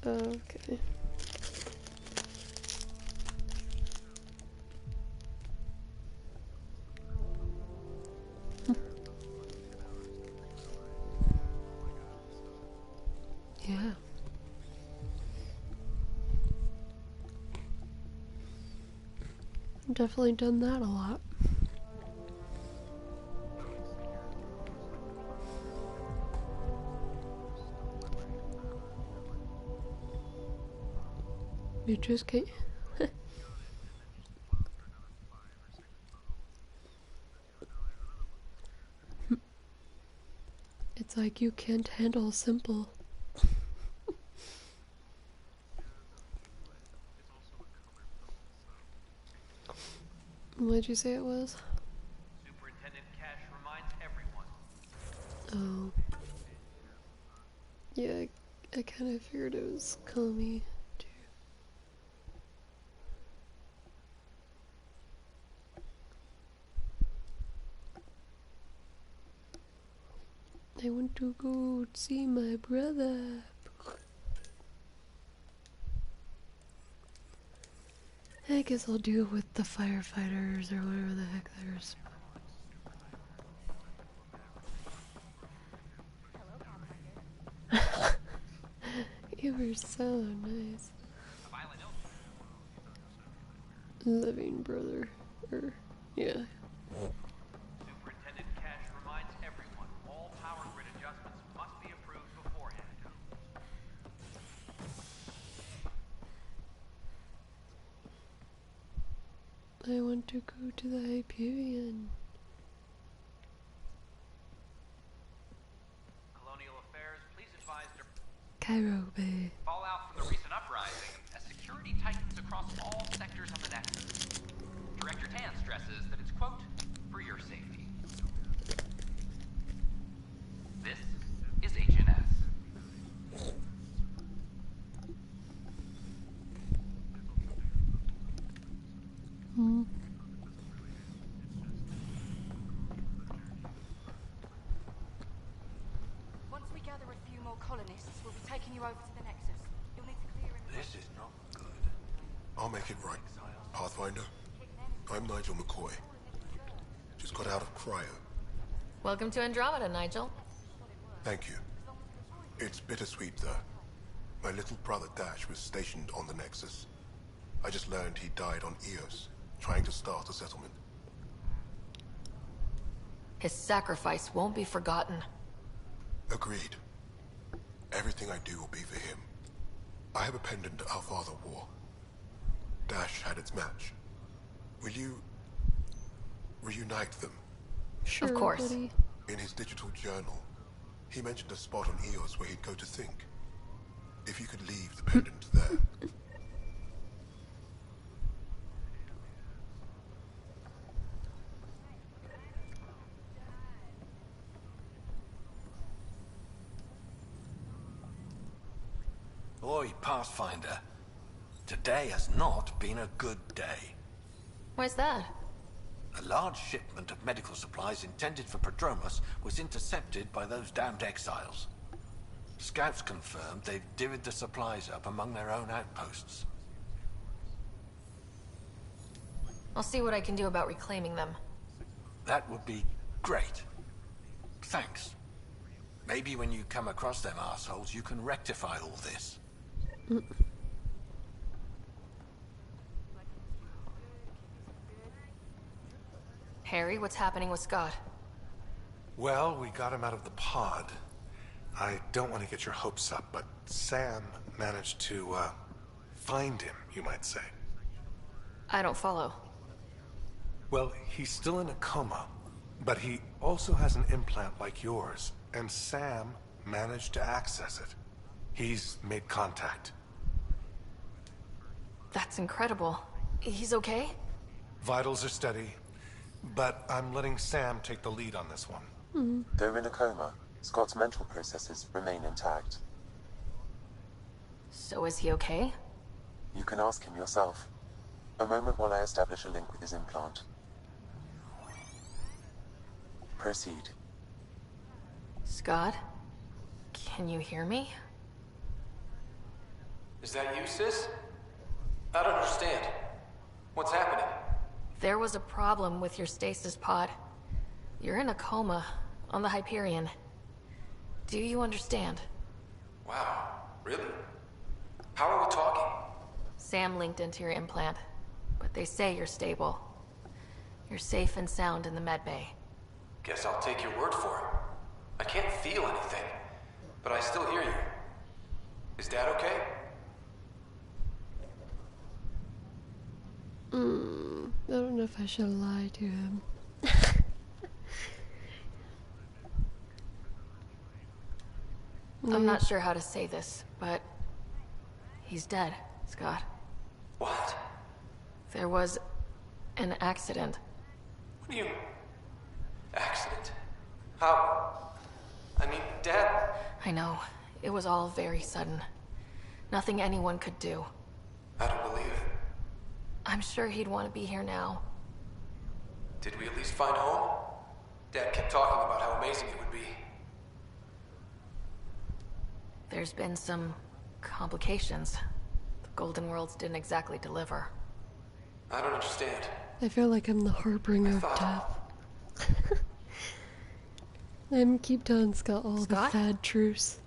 Okay. Yeah. I've definitely done that a lot. You just can't. It's like you can't handle simple. What'd you say it was? Superintendent Cash reminds everyone. Oh. Yeah, I kind of figured it was Kami, too. I want to go see my brother. I guess I'll do it with the firefighters or whatever the heck there's. You were so nice. Living brother. Yeah. Superintendent Cash reminds everyone all power grid adjustments must be approved beforehand. I want to go to the Hyperion. Colonial Affairs, please advise Cairo Bay. fallout from the recent uprising as security tightens across all sectors of the Nexus. Director Tan stresses that it's, quote, for your safety. This is HNS. Once we gather a few more colonists, we'll be taking you over to the Nexus. You'll need to clear him. This is not good. I'll make it right. Pathfinder, I'm Nigel McCoy. Just got out of cryo. Welcome to Andromeda, Nigel. Thank you. It's bittersweet, though. My little brother Dash was stationed on the Nexus. I just learned he died on Eos, trying to start a settlement. His sacrifice won't be forgotten. Agreed. Everything I do will be for him. I have a pendant our father wore. Dash had its match. Will you reunite them? Sure, Of course. buddy. In his digital journal, he mentioned a spot on Eos where he'd go to think. If you could leave the pendant there. Oi, Pathfinder. Today has not been a good day. Why's that? A large shipment of medical supplies intended for Prodromos was intercepted by those damned exiles. Scouts confirmed they've divvied the supplies up among their own outposts. I'll see what I can do about reclaiming them. That would be great. Thanks. Maybe when you come across them assholes, you can rectify all this. Harry, what's happening with Scott? Well, we got him out of the pod. I don't want to get your hopes up, but Sam managed to, find him, you might say. I don't follow. Well, he's still in a coma, but he also has an implant like yours, and Sam managed to access it. He's made contact. That's incredible. He's okay? Vitals are steady, but I'm letting Sam take the lead on this one. Though in a coma, Scott's mental processes remain intact. So is he okay? You can ask him yourself. A moment while I establish a link with his implant. Proceed. Scott? Can you hear me? Is that you, sis? I don't understand. What's happening? There was a problem with your stasis pod. You're in a coma on the Hyperion. Do you understand? Wow, really? How are we talking? Sam linked into your implant, but they say you're stable. You're safe and sound in the medbay. Guess I'll take your word for it. I can't feel anything, but I still hear you. Is Dad okay? I don't know if I should lie to him. I'm not sure how to say this, but he's dead, Scott. What? There was an accident. What do you... Accident? How? I mean, Dad... I know. It was all very sudden. Nothing anyone could do. I don't believe it. I'm sure he'd want to be here now. Did we at least find home? Dad kept talking about how amazing it would be. There's been some complications. The Golden Worlds didn't exactly deliver. I don't understand. I feel like I'm the harbinger of death. I keep telling Scott all the sad truths.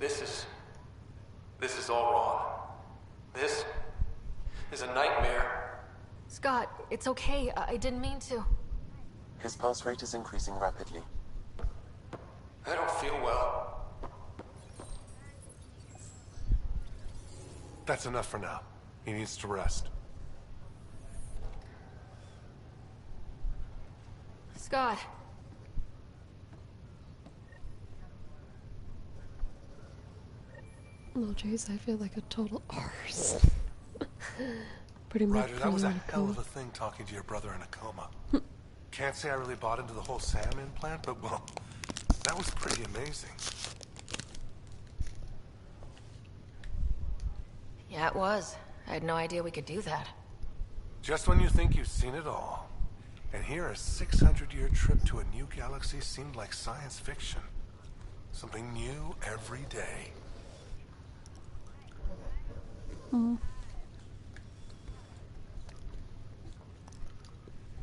This is all wrong. This is a nightmare. Scott, it's okay. I didn't mean to. His pulse rate is increasing rapidly. I don't feel well. That's enough for now. He needs to rest. Scott. Oh jeez, I feel like a total arse. Pretty much. Ryder, that was a hell of a thing talking to your brother in a coma. Can't say I really bought into the whole Sam implant, but well, that was pretty amazing. Yeah, it was. I had no idea we could do that. Just when you think you've seen it all. And here a 600-year trip to a new galaxy seemed like science fiction. Something new every day.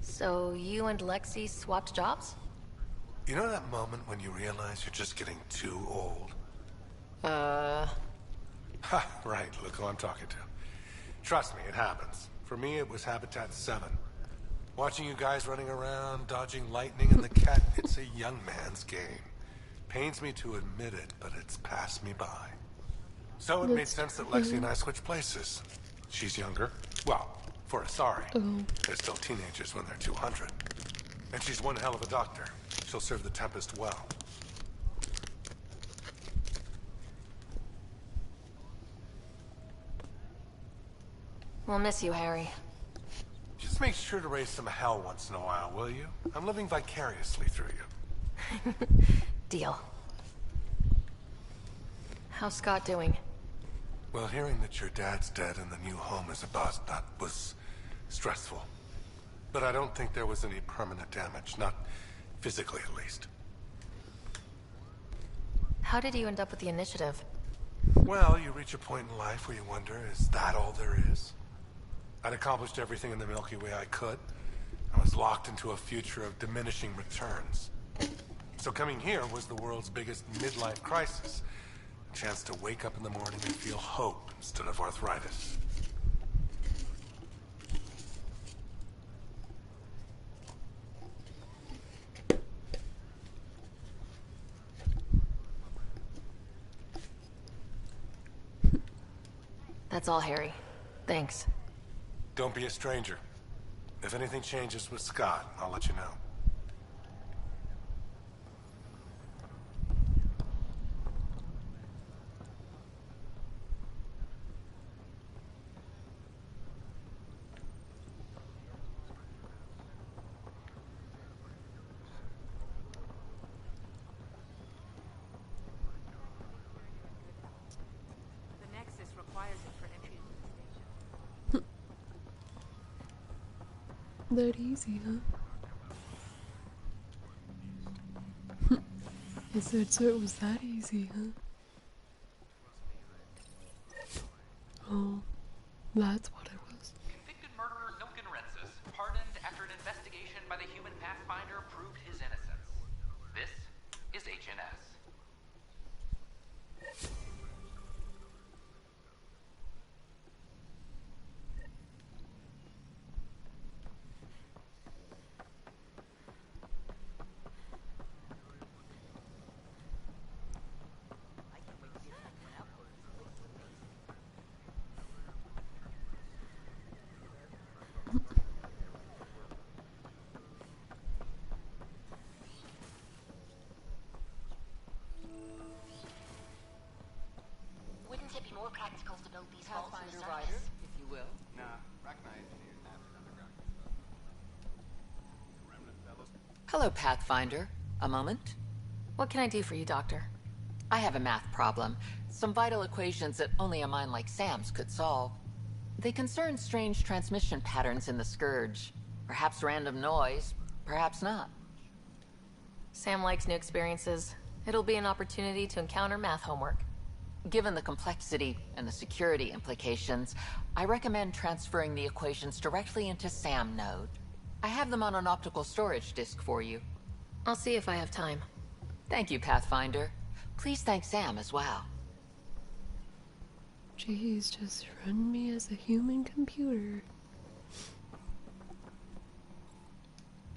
So you and Lexi swapped jobs? You know that moment when you realize you're just getting too old? Ha, right, look who I'm talking to. Trust me, it happens. For me, it was Habitat 7. Watching you guys running around, dodging lightning and the cat, it's a young man's game. Pains me to admit it, but it's passed me by. So it made sense that Lexi and I switched places. She's younger. Well, for Asari. They're still teenagers when they're 200. And she's one hell of a doctor. She'll serve the Tempest well. We'll miss you, Harry. Just make sure to raise some hell once in a while, will you? I'm living vicariously through you. Deal. How's Scott doing? Well, hearing that your dad's dead and the new home is a bust, that was stressful. But I don't think there was any permanent damage, not physically at least. How did you end up with the initiative? Well, you reach a point in life where you wonder, is that all there is? I'd accomplished everything in the Milky Way I could. I was locked into a future of diminishing returns. So coming here was the world's biggest midlife crisis. A chance to wake up in the morning and feel hope instead of arthritis. That's all, Harry. Thanks. Don't be a stranger. If anything changes with Scott, I'll let you know. The Nexus requires it for entry to the station. That easy, huh? I said, so it was that easy, huh? Oh, that's what it was. Convicted murderer Milken Rensis, pardoned after an investigation by the human Pathfinder proved his innocence. This is HNS. Wouldn't it be more practical to build these vaults on the Pathfinder surface? rider, if you will. Nah, Drack and I engineered that underground. Remnant fellows. Hello, Pathfinder. A moment? What can I do for you, Doctor? I have a math problem. Some vital equations that only a mind like Sam's could solve. They concern strange transmission patterns in the Scourge. Perhaps random noise, perhaps not. Sam likes new experiences. It'll be an opportunity to encounter math homework. Given the complexity and the security implications, I recommend transferring the equations directly into SAM node. I have them on an optical storage disk for you. I'll see if I have time. Thank you, Pathfinder. Please thank Sam as well. Jeez, just run me as a human computer.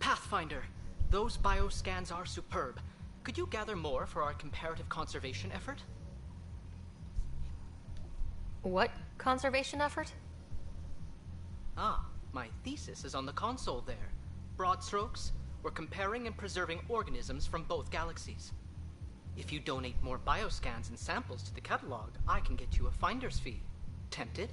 Pathfinder, those bioscans are superb. Could you gather more for our comparative conservation effort? What conservation effort? Ah, my thesis is on the console there. Broad strokes, we're comparing and preserving organisms from both galaxies. If you donate more bioscans and samples to the catalog, I can get you a finder's fee. Tempted?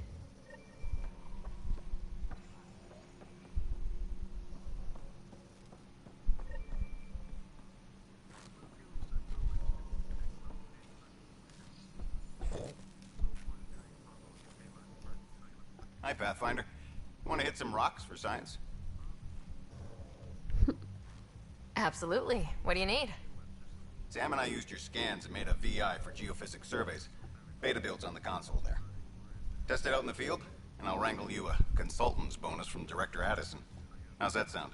Hi, Pathfinder. Want to hit some rocks for science? Absolutely. What do you need? Sam and I used your scans and made a VI for geophysics surveys. Beta builds on the console there. Test it out in the field, and I'll wrangle you a consultant's bonus from Director Addison. How's that sound?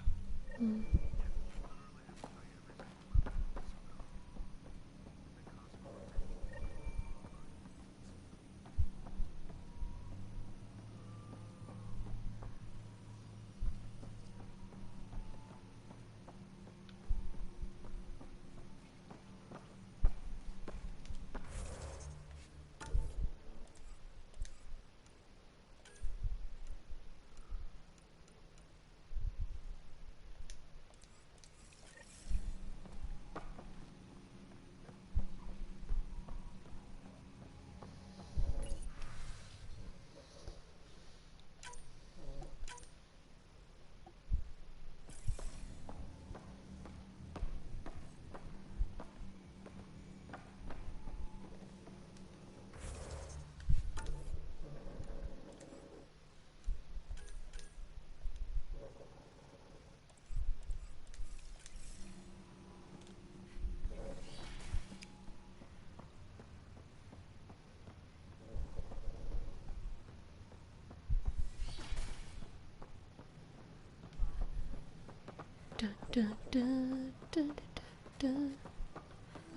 Dun, dun, dun, dun, dun, dun.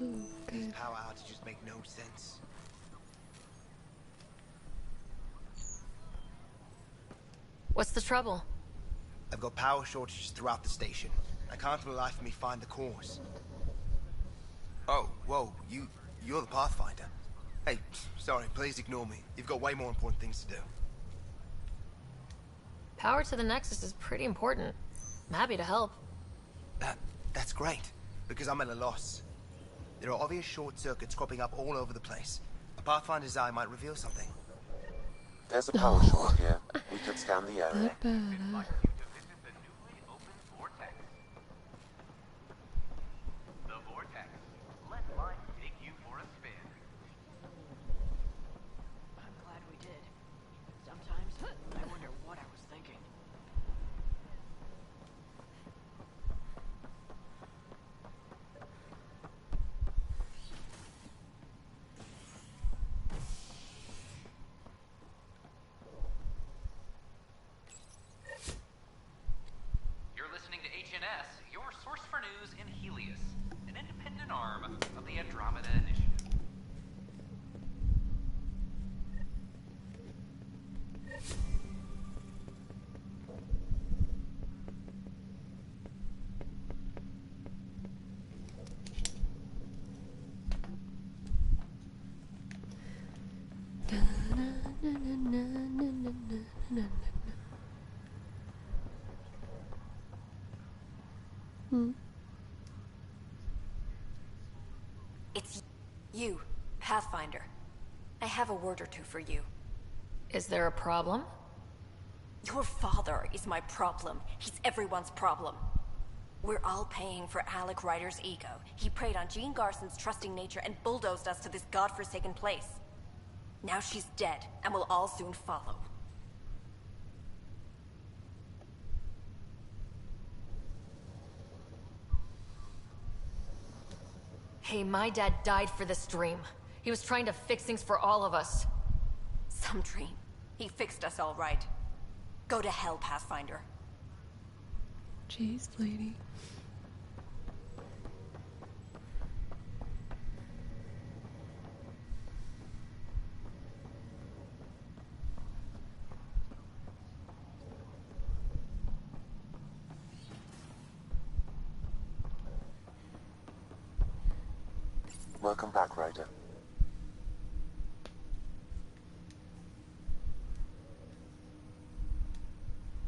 Oh, These good. power outages make no sense. What's the trouble? I've got power shortages throughout the station. I can't for the life of me find the cause. Oh, whoa, you're the Pathfinder. Hey, sorry, please ignore me. You've got way more important things to do. Power to the Nexus is pretty important. I'm happy to help. That's great, because I'm at a loss. There are obvious short circuits cropping up all over the place. A Pathfinder's eye might reveal something. There's a power short here. We could scan the area. Not bad, huh? The Vortex. Let life take you for a spin. I'm glad we did. Sometimes I wonder what I was thinking. It's you, Pathfinder. I have a word or two for you. Is there a problem? Your father is my problem. He's everyone's problem. We're all paying for Alec Ryder's ego. He preyed on Jean Garson's trusting nature and bulldozed us to this godforsaken place. Now she's dead, and we'll all soon follow. Hey, my dad died for this dream. He was trying to fix things for all of us. Some dream. He fixed us all right. Go to hell, Pathfinder. Jeez, lady. Welcome back, Ryder.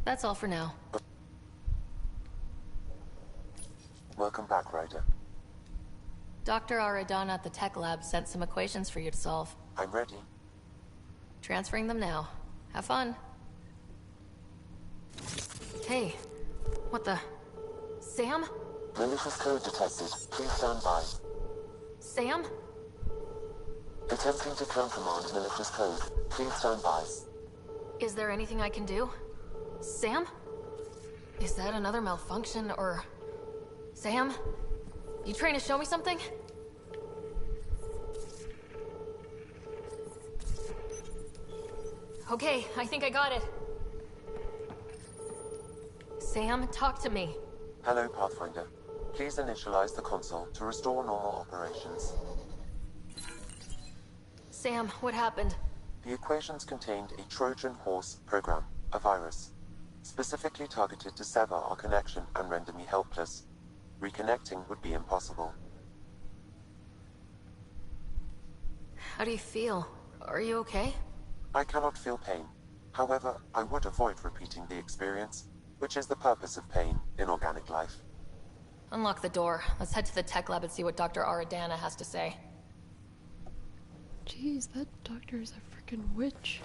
That's all for now. Welcome back, Ryder. Dr. Aradana at the tech lab sent some equations for you to solve. I'm ready. Transferring them now. Have fun. Hey, what the... Sam? Malicious code detected. Please stand by. Sam? Attempting to countermand malicious code. Please stand by. Is there anything I can do? Sam? Is that another malfunction, or... Sam? You trying to show me something? Okay, I think I got it. Sam, talk to me. Hello, Pathfinder. Please initialize the console to restore normal operations. Sam, what happened? The equations contained a Trojan horse program, a virus, specifically targeted to sever our connection and render me helpless. Reconnecting would be impossible. How do you feel? Are you okay? I cannot feel pain. However, I would avoid repeating the experience, which is the purpose of pain in organic life. Unlock the door. Let's head to the tech lab and see what Dr. Aradana has to say. Jeez, that doctor is a freaking witch.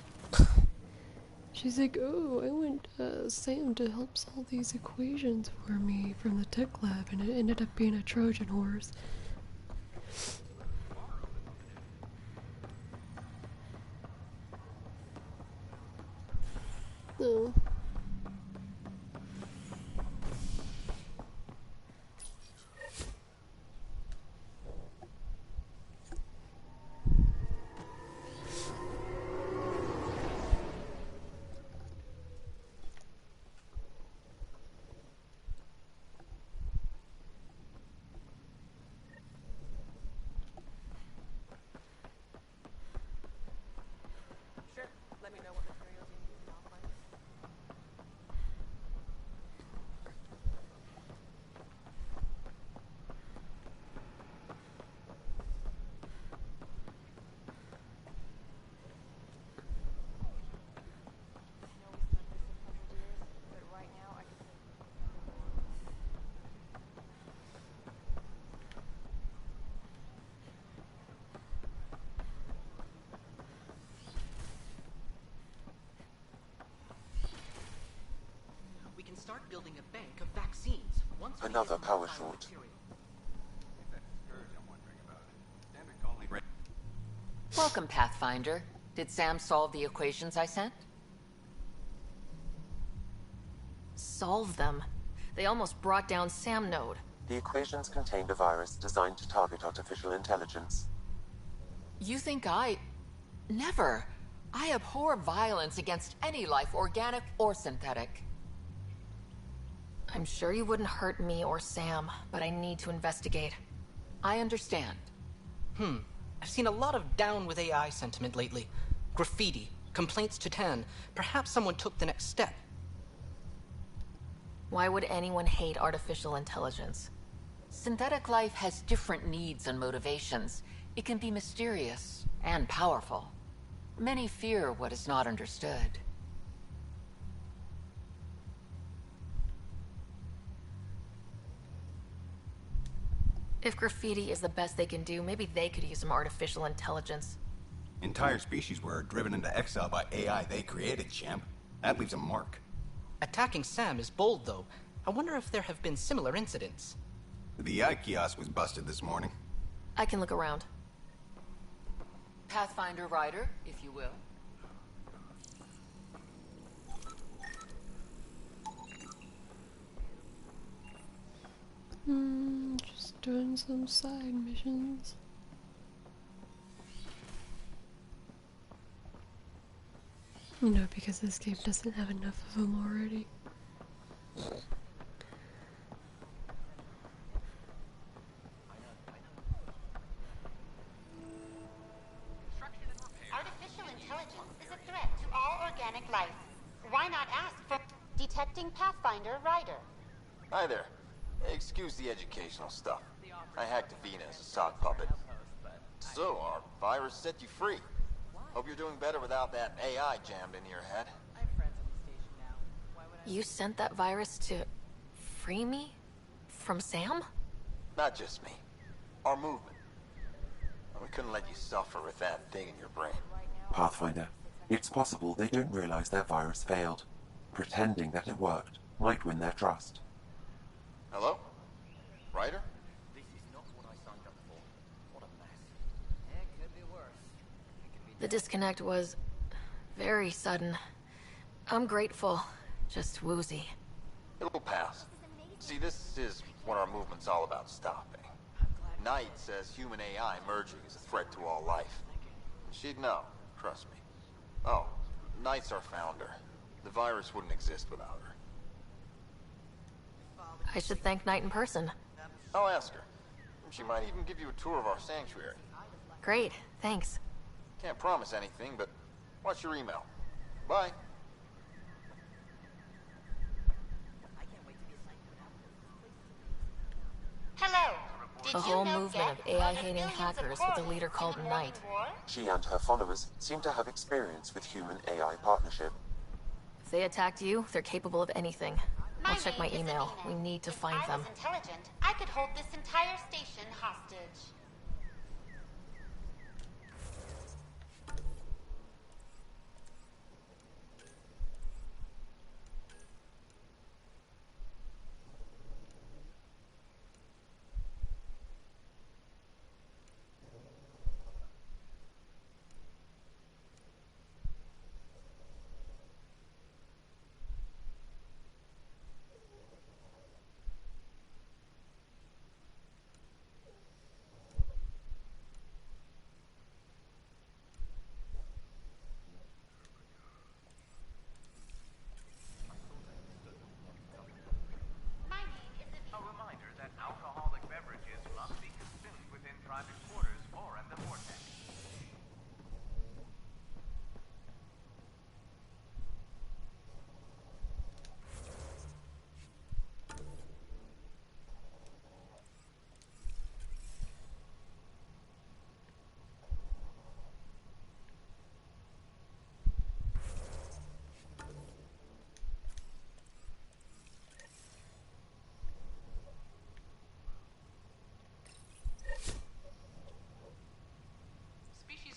She's like, oh, I want Sam to help solve these equations for me from the tech lab, and it ended up being a Trojan horse. No. Start building a bank of vaccines. Once Another power short. Welcome, Pathfinder. Did Sam solve the equations I sent? Solve them? They almost brought down Sam Node. The equations contained a virus designed to target artificial intelligence. You think I... Never. I abhor violence against any life, organic or synthetic. I'm sure you wouldn't hurt me or Sam, but I need to investigate. I understand. I've seen a lot of down with AI sentiment lately. Graffiti, complaints to 10. Perhaps someone took the next step. Why would anyone hate artificial intelligence? Synthetic life has different needs and motivations. It can be mysterious and powerful. Many fear what is not understood. If graffiti is the best they can do, maybe they could use some artificial intelligence. Entire species were driven into exile by AI they created, champ. That leaves a mark. Attacking Sam is bold, though. I wonder if there have been similar incidents. The VI kiosk was busted this morning. I can look around. Pathfinder Rider, if you will. Just doing some side missions. You know, because this game doesn't have enough of them already. Artificial intelligence is a threat to all organic life. Why not ask for detecting Pathfinder Rider? Hi there. Excuse the educational stuff. I hacked Avena as a sock puppet. So, our virus set you free. Hope you're doing better without that AI jammed into your head. You sent that virus to free me? From Sam? Not just me. Our movement. We couldn't let you suffer with that thing in your brain. Pathfinder, it's possible they don't realize their virus failed. Pretending that it worked might win their trust. Hello? Ryder? This is not what I signed up for. What a mess. It could be worse. The disconnect was very sudden. I'm grateful, just woozy. It'll pass. See, this is what our movement's all about stopping. Knight says human AI merging is a threat to all life. She'd know, trust me. Oh, Knight's our founder. The virus wouldn't exist without her. I should thank Knight in person. I'll ask her. She might even give you a tour of our sanctuary. Great, thanks. Can't promise anything, but watch your email. Bye. Hello. A whole movement of AI-hating hackers with a leader called Knight. She and her followers seem to have experience with human-AI partnership. If they attacked you, they're capable of anything. I'll check my email. We need to find them. If I was intelligent, I could hold this entire station hostage.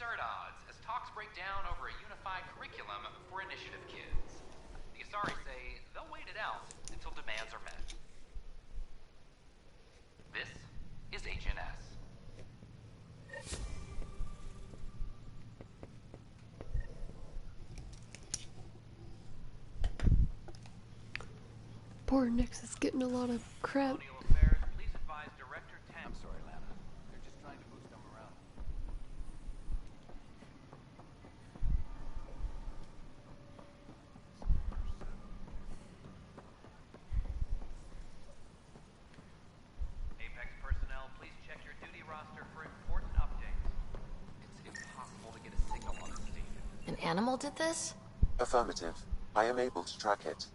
Are at odds as talks break down over a unified curriculum for initiative kids. The Asari say they'll wait it out until demands are met. This is HNS. Poor Nix is getting a lot of crap. Please advise Director Tam. I'm sorry, Lana. They're just trying to boost them around. Apex personnel, please check your duty roster for important updates. It's impossible to get a signal on this station. An animal did this? Affirmative. I am able to track it.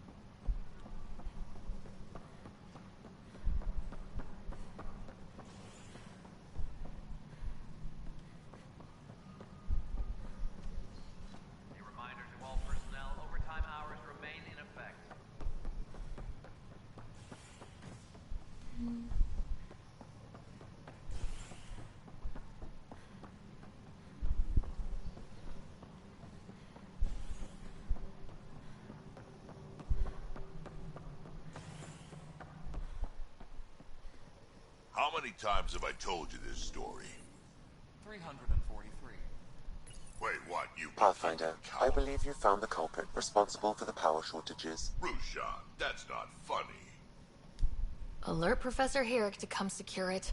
many times have I told you this story? 343. Wait, what? You... Pathfinder, I believe you found the culprit responsible for the power shortages. Rushan, that's not funny. Alert Professor Herrick to come secure it.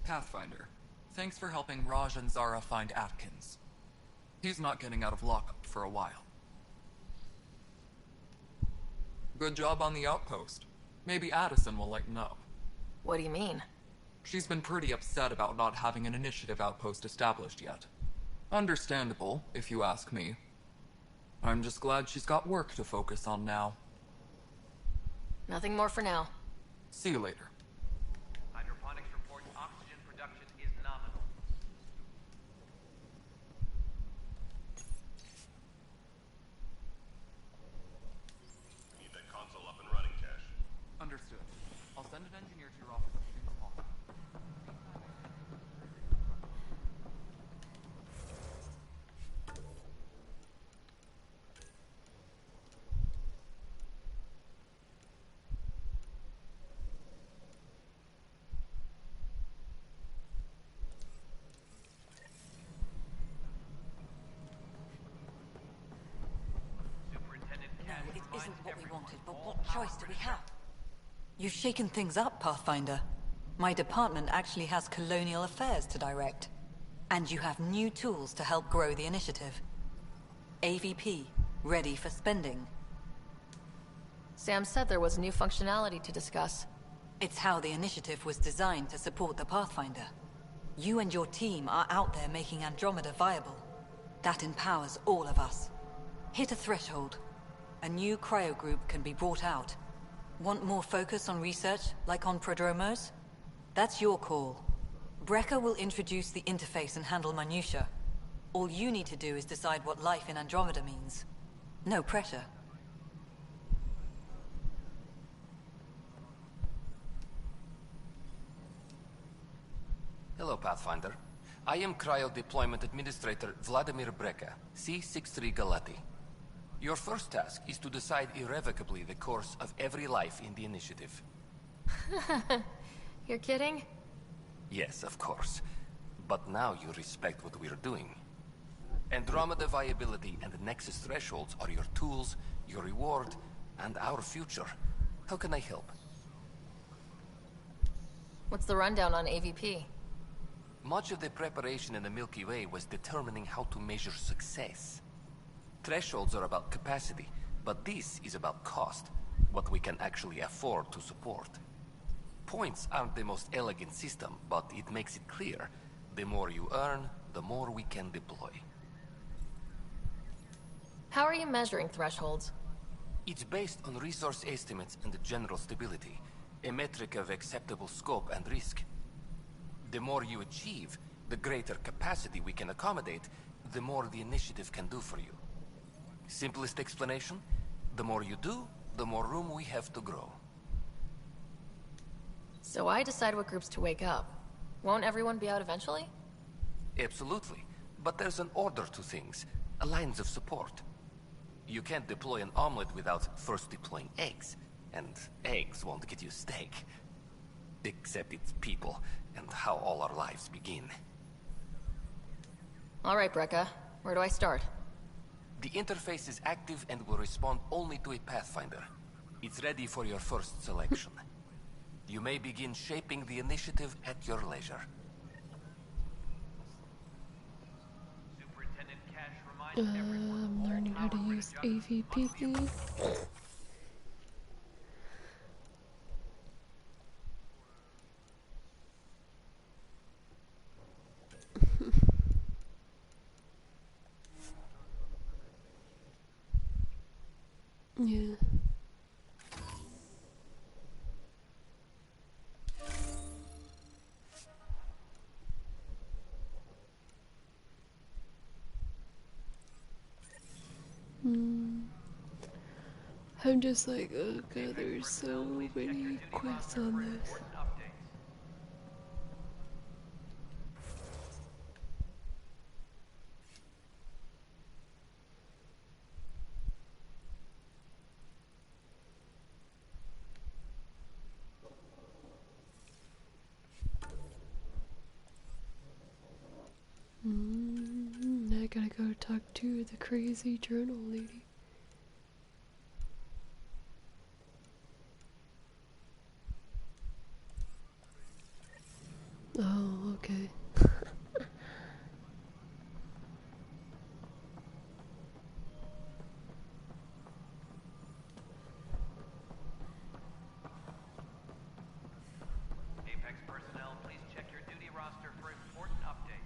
Pathfinder, thanks for helping Raj and Zara find Atkins. He's not getting out of lockup for a while. Good job on the outpost. Maybe Addison will lighten up. What do you mean? She's been pretty upset about not having an initiative outpost established yet. Understandable, if you ask me. I'm just glad she's got work to focus on now. Nothing more for now. See you later. Hydroponics reports oxygen production is nominal. Need that console up and running, Cash. Understood. I'll send an engineer to your office as soon as possible. No, it isn't what we wanted, but what choice do we have? You've shaken things up, Pathfinder. My department actually has colonial affairs to direct. And you have new tools to help grow the initiative. AVP, ready for spending. Sam said there was new functionality to discuss. It's how the initiative was designed to support the Pathfinder. You and your team are out there making Andromeda viable. That empowers all of us. Hit a threshold. A new cryo group can be brought out. Want more focus on research, like on prodromos? That's your call. Brecker will introduce the interface and handle minutiae. All you need to do is decide what life in Andromeda means. No pressure. Hello, Pathfinder. I am Cryo Deployment Administrator Vladimir Brecker, C-63 Galati. Your first task is to decide irrevocably the course of every life in the initiative. You're kidding? Yes, of course. But now you respect what we're doing. Andromeda viability and Nexus thresholds are your tools, your reward, and our future. How can I help? What's the rundown on AVP? Much of the preparation in the Milky Way was determining how to measure success. Thresholds are about capacity, but this is about cost, what we can actually afford to support. Points aren't the most elegant system, but it makes it clear. The more you earn, the more we can deploy. How are you measuring thresholds? It's based on resource estimates and general stability, a metric of acceptable scope and risk. The more you achieve, the greater capacity we can accommodate, the more the initiative can do for you. Simplest explanation, the more you do, the more room we have to grow. So I decide what groups to wake up. Won't everyone be out eventually? Absolutely, but there's an order to things, lines of support. You can't deploy an omelet without first deploying eggs, and eggs won't get you steak. Except it's people, and how all our lives begin. All right, Brecca. Where do I start? The interface is active and will respond only to a Pathfinder. It's ready for your first selection. You may begin shaping the initiative at your leisure. Superintendent Cash reminds everyone I'm learning how to use AVP thing. Yeah. I'm just like, oh god, there's so many quests on this. talk to the crazy journal lady. Oh, okay. Apex personnel, please check your duty roster for important updates.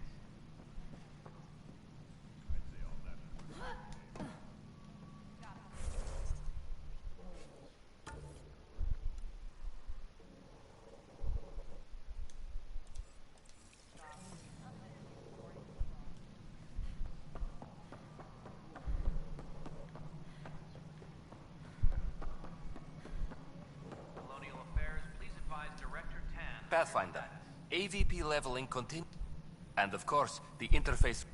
Colonial Affairs, please advise Director Tan. Pathfinder, AVP leveling continue. And of course, the interface.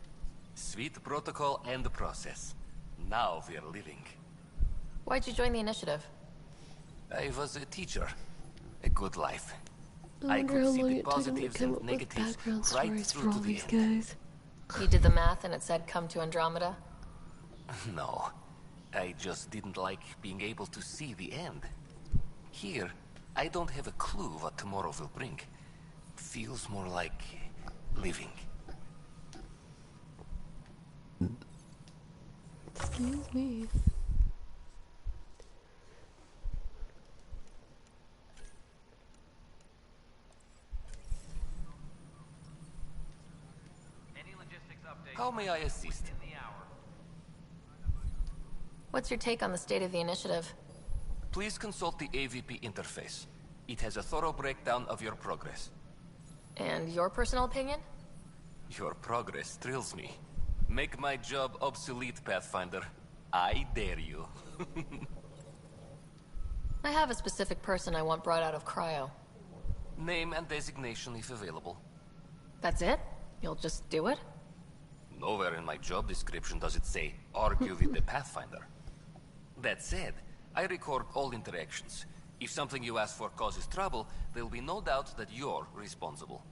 Sweet protocol and process. Now we're living. Why'd you join the initiative? I was a teacher. A good life. I I wonder could how see long the it took him to positives come and up with negatives background right stories for through all to the these end. guys. You did the math and it said come to Andromeda? No, I just didn't like being able to see the end. Here, I don't have a clue what tomorrow will bring. Feels more like living. Excuse me. Any logistics updates? How may I assist? In the hour. What's your take on the state of the initiative? Please consult the AVP interface. It has a thorough breakdown of your progress. And your personal opinion? Your progress thrills me. Make my job obsolete, Pathfinder. I dare you. I have a specific person I want brought out of cryo. Name and designation if available. That's it? You'll just do it? Nowhere in my job description does it say, argue with the Pathfinder. That said, I record all interactions. If something you ask for causes trouble, there will be no doubt that you're responsible.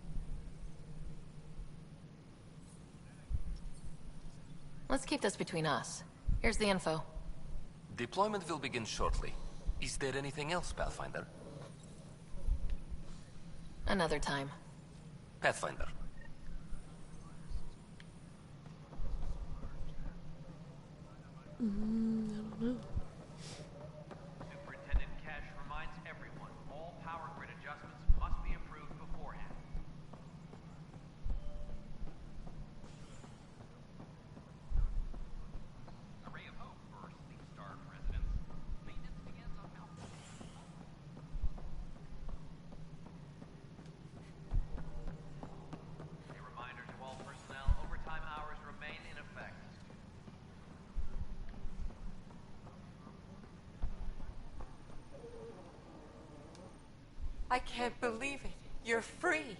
Let's keep this between us. Here's the info. Deployment will begin shortly. Is there anything else, Pathfinder? Another time. Pathfinder. I don't know. Superintendent Cash reminds everyone, all power grid adjustments must be approved beforehand. A ray of hope for sleep-starved residents. Maintenance begins on Mountain. A reminder to all personnel, overtime hours remain in effect. I can't believe it. You're free.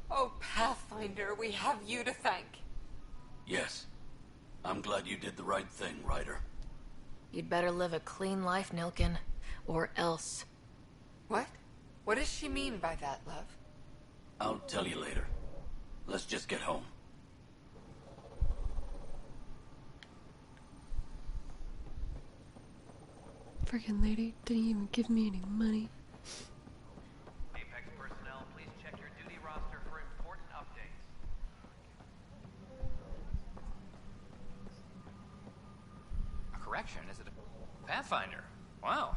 Oh, Pathfinder, we have you to thank. Yes. I'm glad you did the right thing, Ryder. You'd better live a clean life, Nilkin. Or else. What? What does she mean by that, love? I'll tell you later. Let's just get home. Freaking lady didn't even give me any money. Apex personnel, please check your duty roster for important updates. A correction? Is it a Pathfinder? Wow.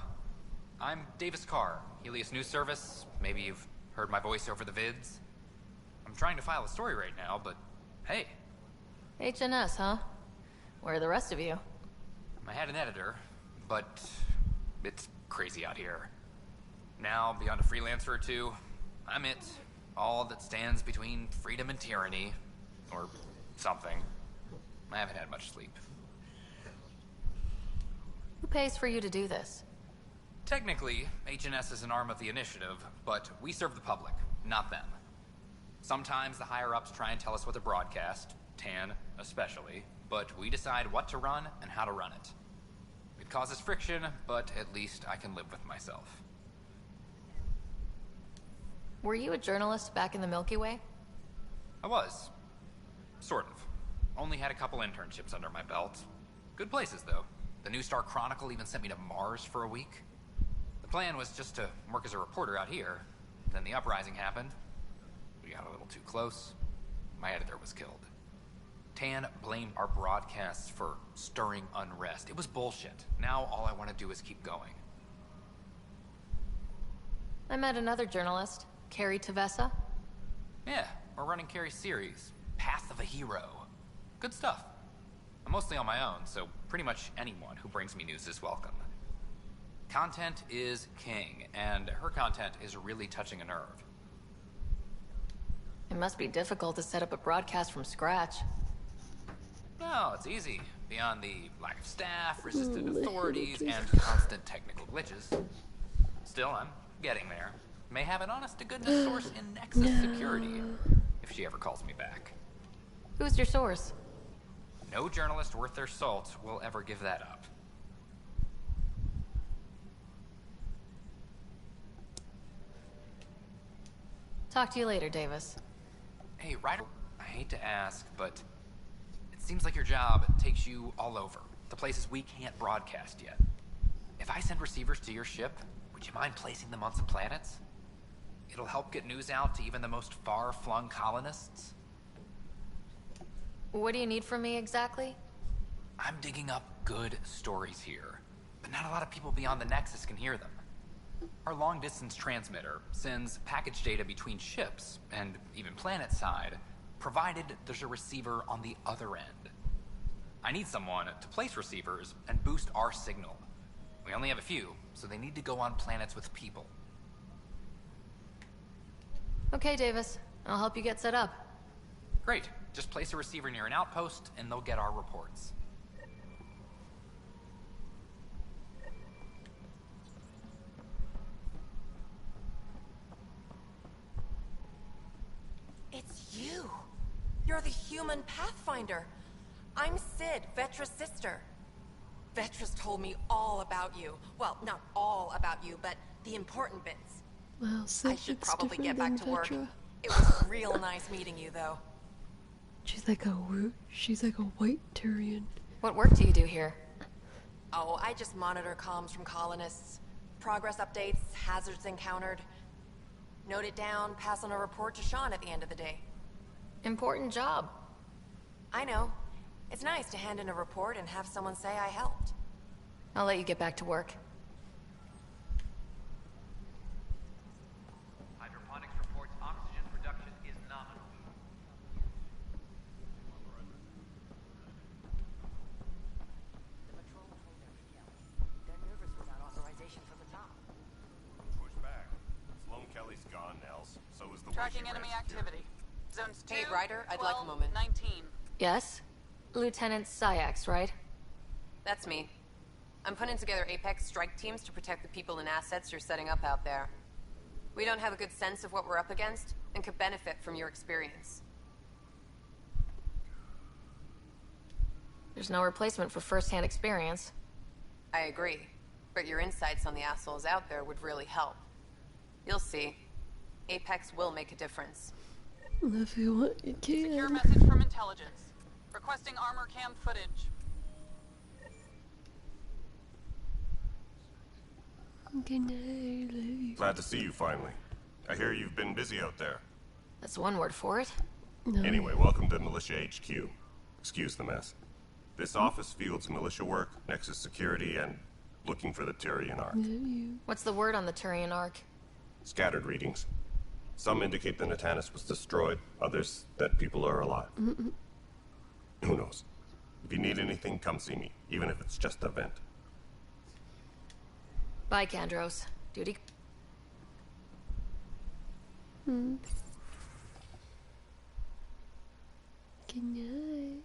I'm Davis Carr, Helios News Service. Maybe you've heard my voice over the vids. I'm trying to file a story right now, but hey. HNS, huh? Where are the rest of you? I had an editor, but it's crazy out here. Now, beyond a freelancer or two, I'm it. All that stands between freedom and tyranny. Or something. I haven't had much sleep. Who pays for you to do this? Technically, HNS is an arm of the initiative, but we serve the public, not them. Sometimes the higher-ups try and tell us what to broadcast, Tan especially, but we decide what to run and how to run it. It causes friction, but at least I can live with myself. Were you a journalist back in the Milky Way? I was. Sort of. Only had a couple internships under my belt. Good places, though. The New Star Chronicle even sent me to Mars for a week. The plan was just to work as a reporter out here. Then the uprising happened. We got a little too close. My editor was killed. Tan blamed our broadcasts for stirring unrest. It was bullshit. Now all I want to do is keep going. I met another journalist, Carrie Tavessa. Yeah, we're running Carrie's series, Path of a Hero. Good stuff. I'm mostly on my own, so pretty much anyone who brings me news is welcome. Content is king, and her content is really touching a nerve. It must be difficult to set up a broadcast from scratch. No, it's easy. Beyond the lack of staff, resistant authorities, and constant technical glitches. Still, I'm getting there. May have an honest-to-goodness source in Nexus Security, if she ever calls me back. Who's your source? No journalist worth their salt will ever give that up. Talk to you later, Davis. Hey, Ryder, I hate to ask, but it seems like your job takes you all over. The places we can't broadcast yet. If I send receivers to your ship, would you mind placing them on some planets? It'll help get news out to even the most far-flung colonists. What do you need from me exactly? I'm digging up good stories here, but not a lot of people beyond the Nexus can hear them. Our long-distance transmitter sends package data between ships, and even planet-side, provided there's a receiver on the other end. I need someone to place receivers and boost our signal. We only have a few, so they need to go on planets with people. Okay, Davis. I'll help you get set up. Great. Just place a receiver near an outpost, and they'll get our reports. It's you. You're the human Pathfinder. I'm Sid, Vetra's sister. Vetra's told me all about you. Well, not all about you, but the important bits. Well, Sid I should looks probably get different back than to work. Vetra. It was real nice meeting you, though. She's like a white Tyrian. What work do you do here? Oh, I just monitor comms from colonists. Progress updates, hazards encountered. Note it down, pass on a report to Sean at the end of the day. Important job. I know. It's nice to hand in a report and have someone say I helped. I'll let you get back to work. Hydroponics reports oxygen production is nominal. They're nervous without authorization from the top. Push back. Sloan Kelly's gone, Nels. So is the Tracking way she enemy ran security. activity. Zones 2, Hey, Ryder, I'd 12, like a moment. 19. Yes? Lieutenant Syax, right? That's me. I'm putting together Apex strike teams to protect the people and assets you're setting up out there. We don't have a good sense of what we're up against, and could benefit from your experience. There's no replacement for first-hand experience. I agree, but your insights on the assholes out there would really help. You'll see. Apex will make a difference. If you want, you can. Secure message from intelligence. Requesting armor cam footage. Good night, love you. Glad to see you finally. I hear you've been busy out there. That's one word for it. No. Anyway, welcome to Militia HQ. Excuse the mess. This office fields militia work, Nexus security, and looking for the Tyrian Ark. What's the word on the Turian Ark? Scattered readings. Some indicate the Natanus was destroyed, others that people are alive. Who knows? If you need anything, come see me, even if it's just a vent. Bye, Kandros. Duty. Good night.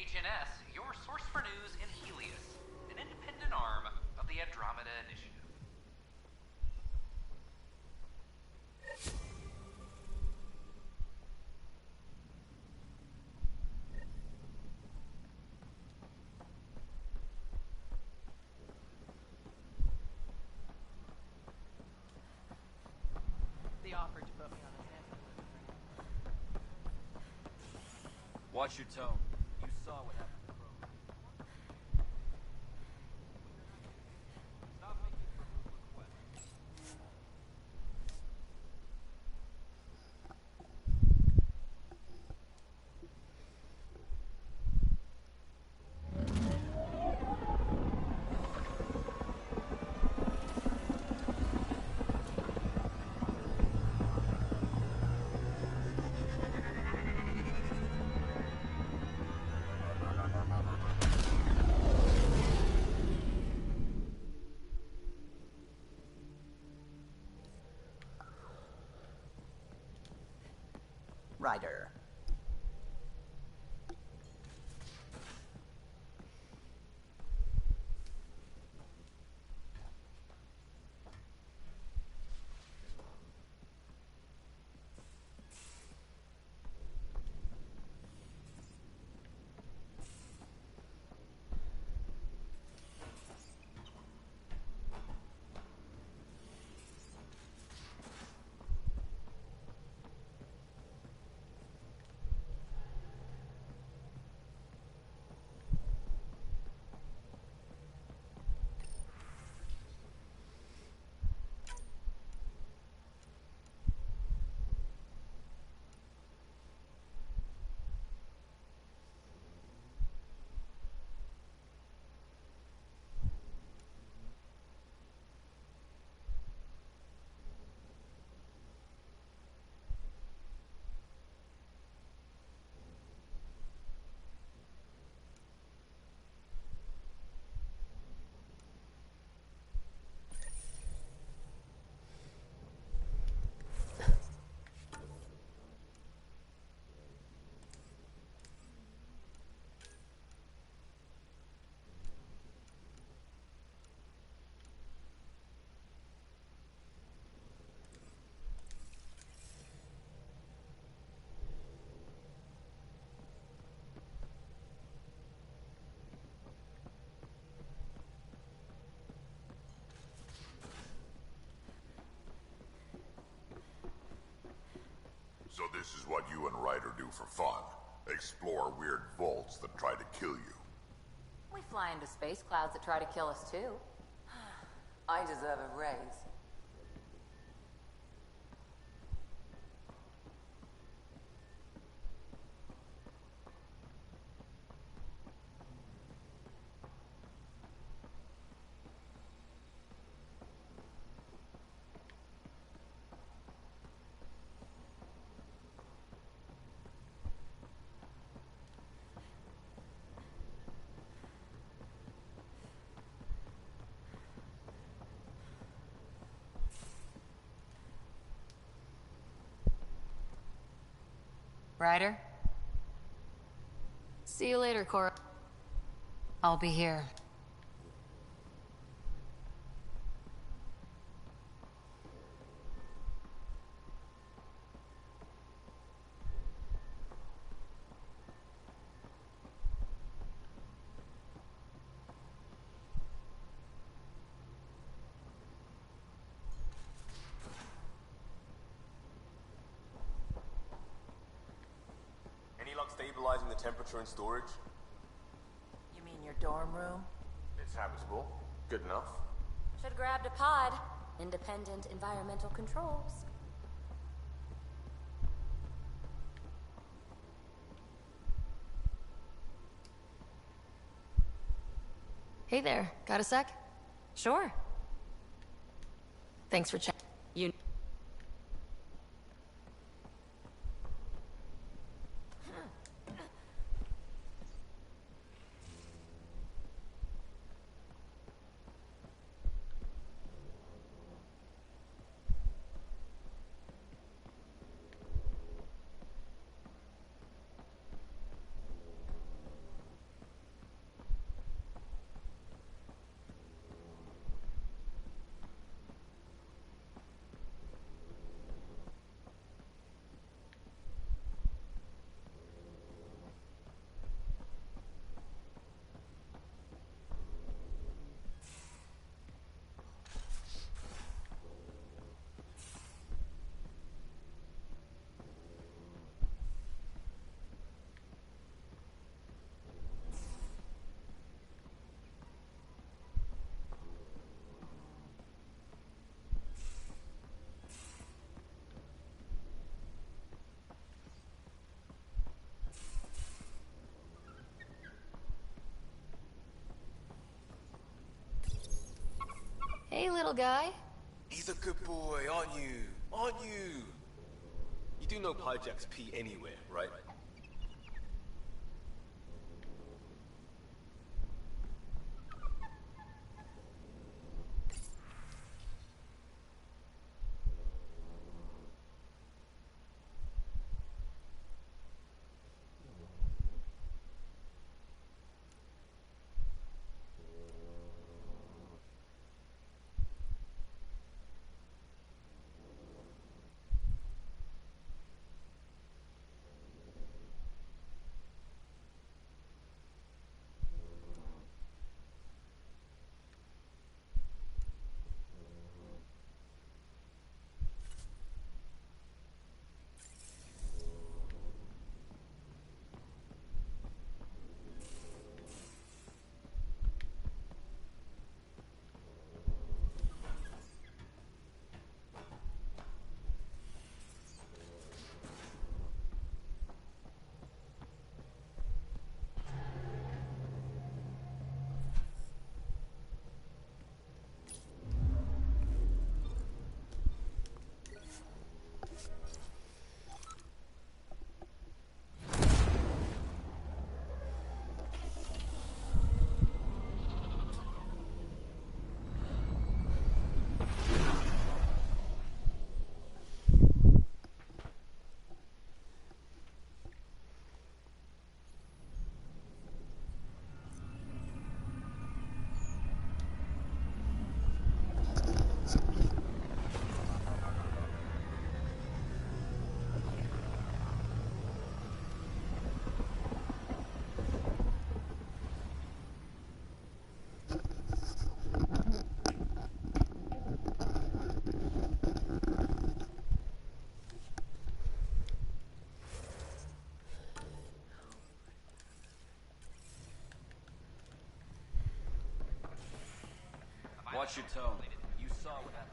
HNS, your source for news in Helios, an independent arm of the Andromeda Initiative. They offered to put me on a sample. Watch your tone. You saw what happened to Krogan. Stop making frivolous requests. Ryder. So this is what you and Ryder do for fun? Explore weird vaults that try to kill you? We fly into space clouds that try to kill us too. I deserve a raise. Ryder? See you later, Cora. I'll be here. Any luck stabilizing the temperature in storage? You mean your dorm room? It's habitable. Good enough. Should've grabbed a pod. Independent environmental controls. Hey there, got a sec? Sure. Thanks for checking. You... Hey, little guy. He's a good boy, aren't you? Aren't you? You do know Hijack's pee anywhere, right? Watch your tone. You saw what happened.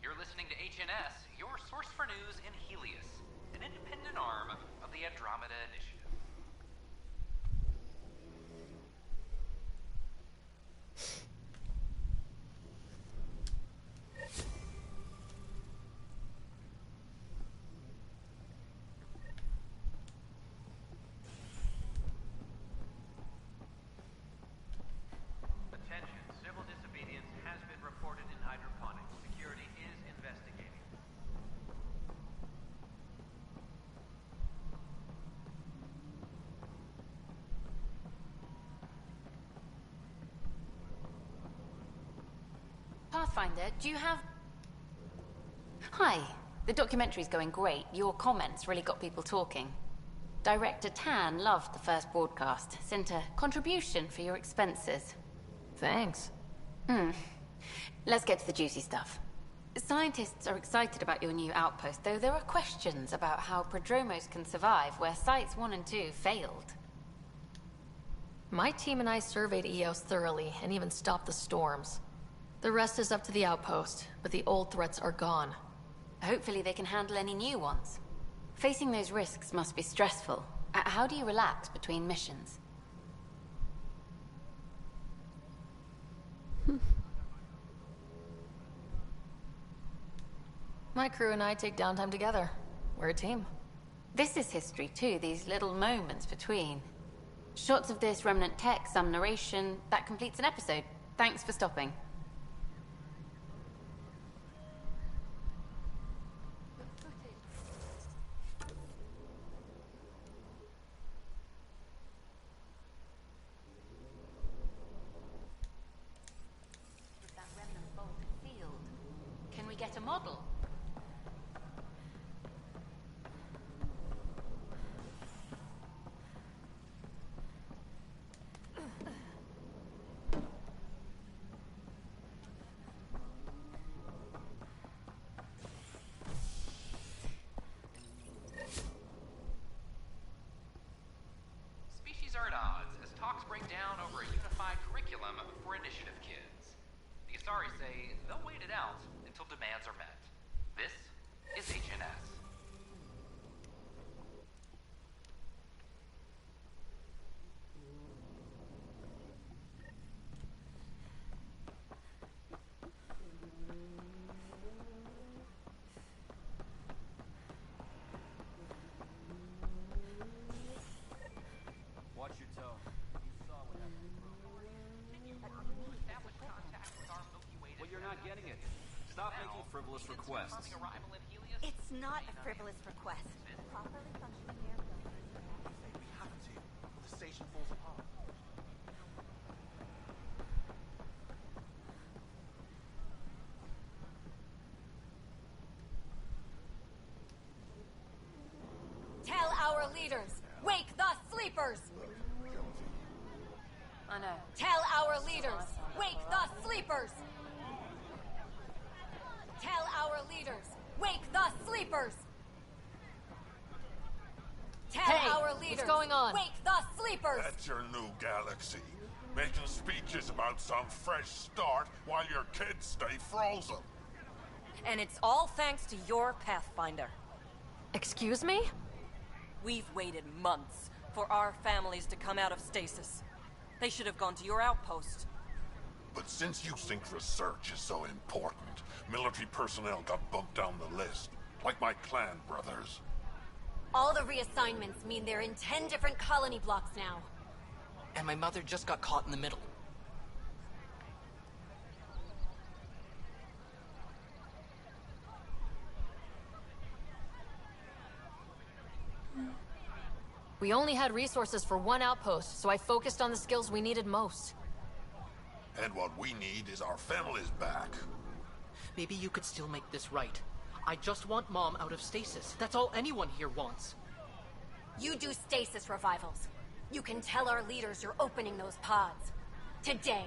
You're listening to HNS, your source for news in Helios, an independent arm of the Andromeda Initiative. Attention, civil disobedience has been reported in hydroponics. Security is investigating. Pathfinder, do you have... Hi. The documentary's going great. Your comments really got people talking. Director Tan loved the first broadcast. Sent a contribution for your expenses. Thanks. Let's get to the juicy stuff. Scientists are excited about your new outpost, though there are questions about how Prodromos can survive where Sites 1 and 2 failed. My team and I surveyed EOS thoroughly and even stopped the storms. The rest is up to the outpost, but the old threats are gone. Hopefully they can handle any new ones. Facing those risks must be stressful. How do you relax between missions? My crew and I take downtime together. We're a team. This is history too, these little moments between. Shots of this remnant tech, some narration, that completes an episode. Thanks for stopping. That remnant bolted field. Can we get a model? Species are at odds as talks break down over a unified curriculum for initiative kids. Asari say they'll wait it out until demands are met. This is HNS. Watch your tone. You saw what happened to Krogan. Well, you're not getting it. Stop making frivolous requests. It's not a frivolous request. Properly functioning air filters. We have to, or the station falls apart. Tell our leaders, wake the sleepers! I know. Tell our leaders, wake the sleepers! Tell our leaders, wake the sleepers! Tell Hey, our leaders, what's going on? wake the sleepers! That's your new galaxy. Making speeches about some fresh start while your kids stay frozen. And it's all thanks to your Pathfinder. Excuse me? We've waited months for our families to come out of stasis. They should have gone to your outpost. But since you think research is so important, military personnel got bumped down the list, like my clan brothers. All the reassignments mean they're in 10 different colony blocks now. And my mother just got caught in the middle. We only had resources for one outpost, so I focused on the skills we needed most. And what we need is our families back. Maybe you could still make this right. I just want Mom out of stasis. That's all anyone here wants. You do stasis revivals. You can tell our leaders you're opening those pods. Today.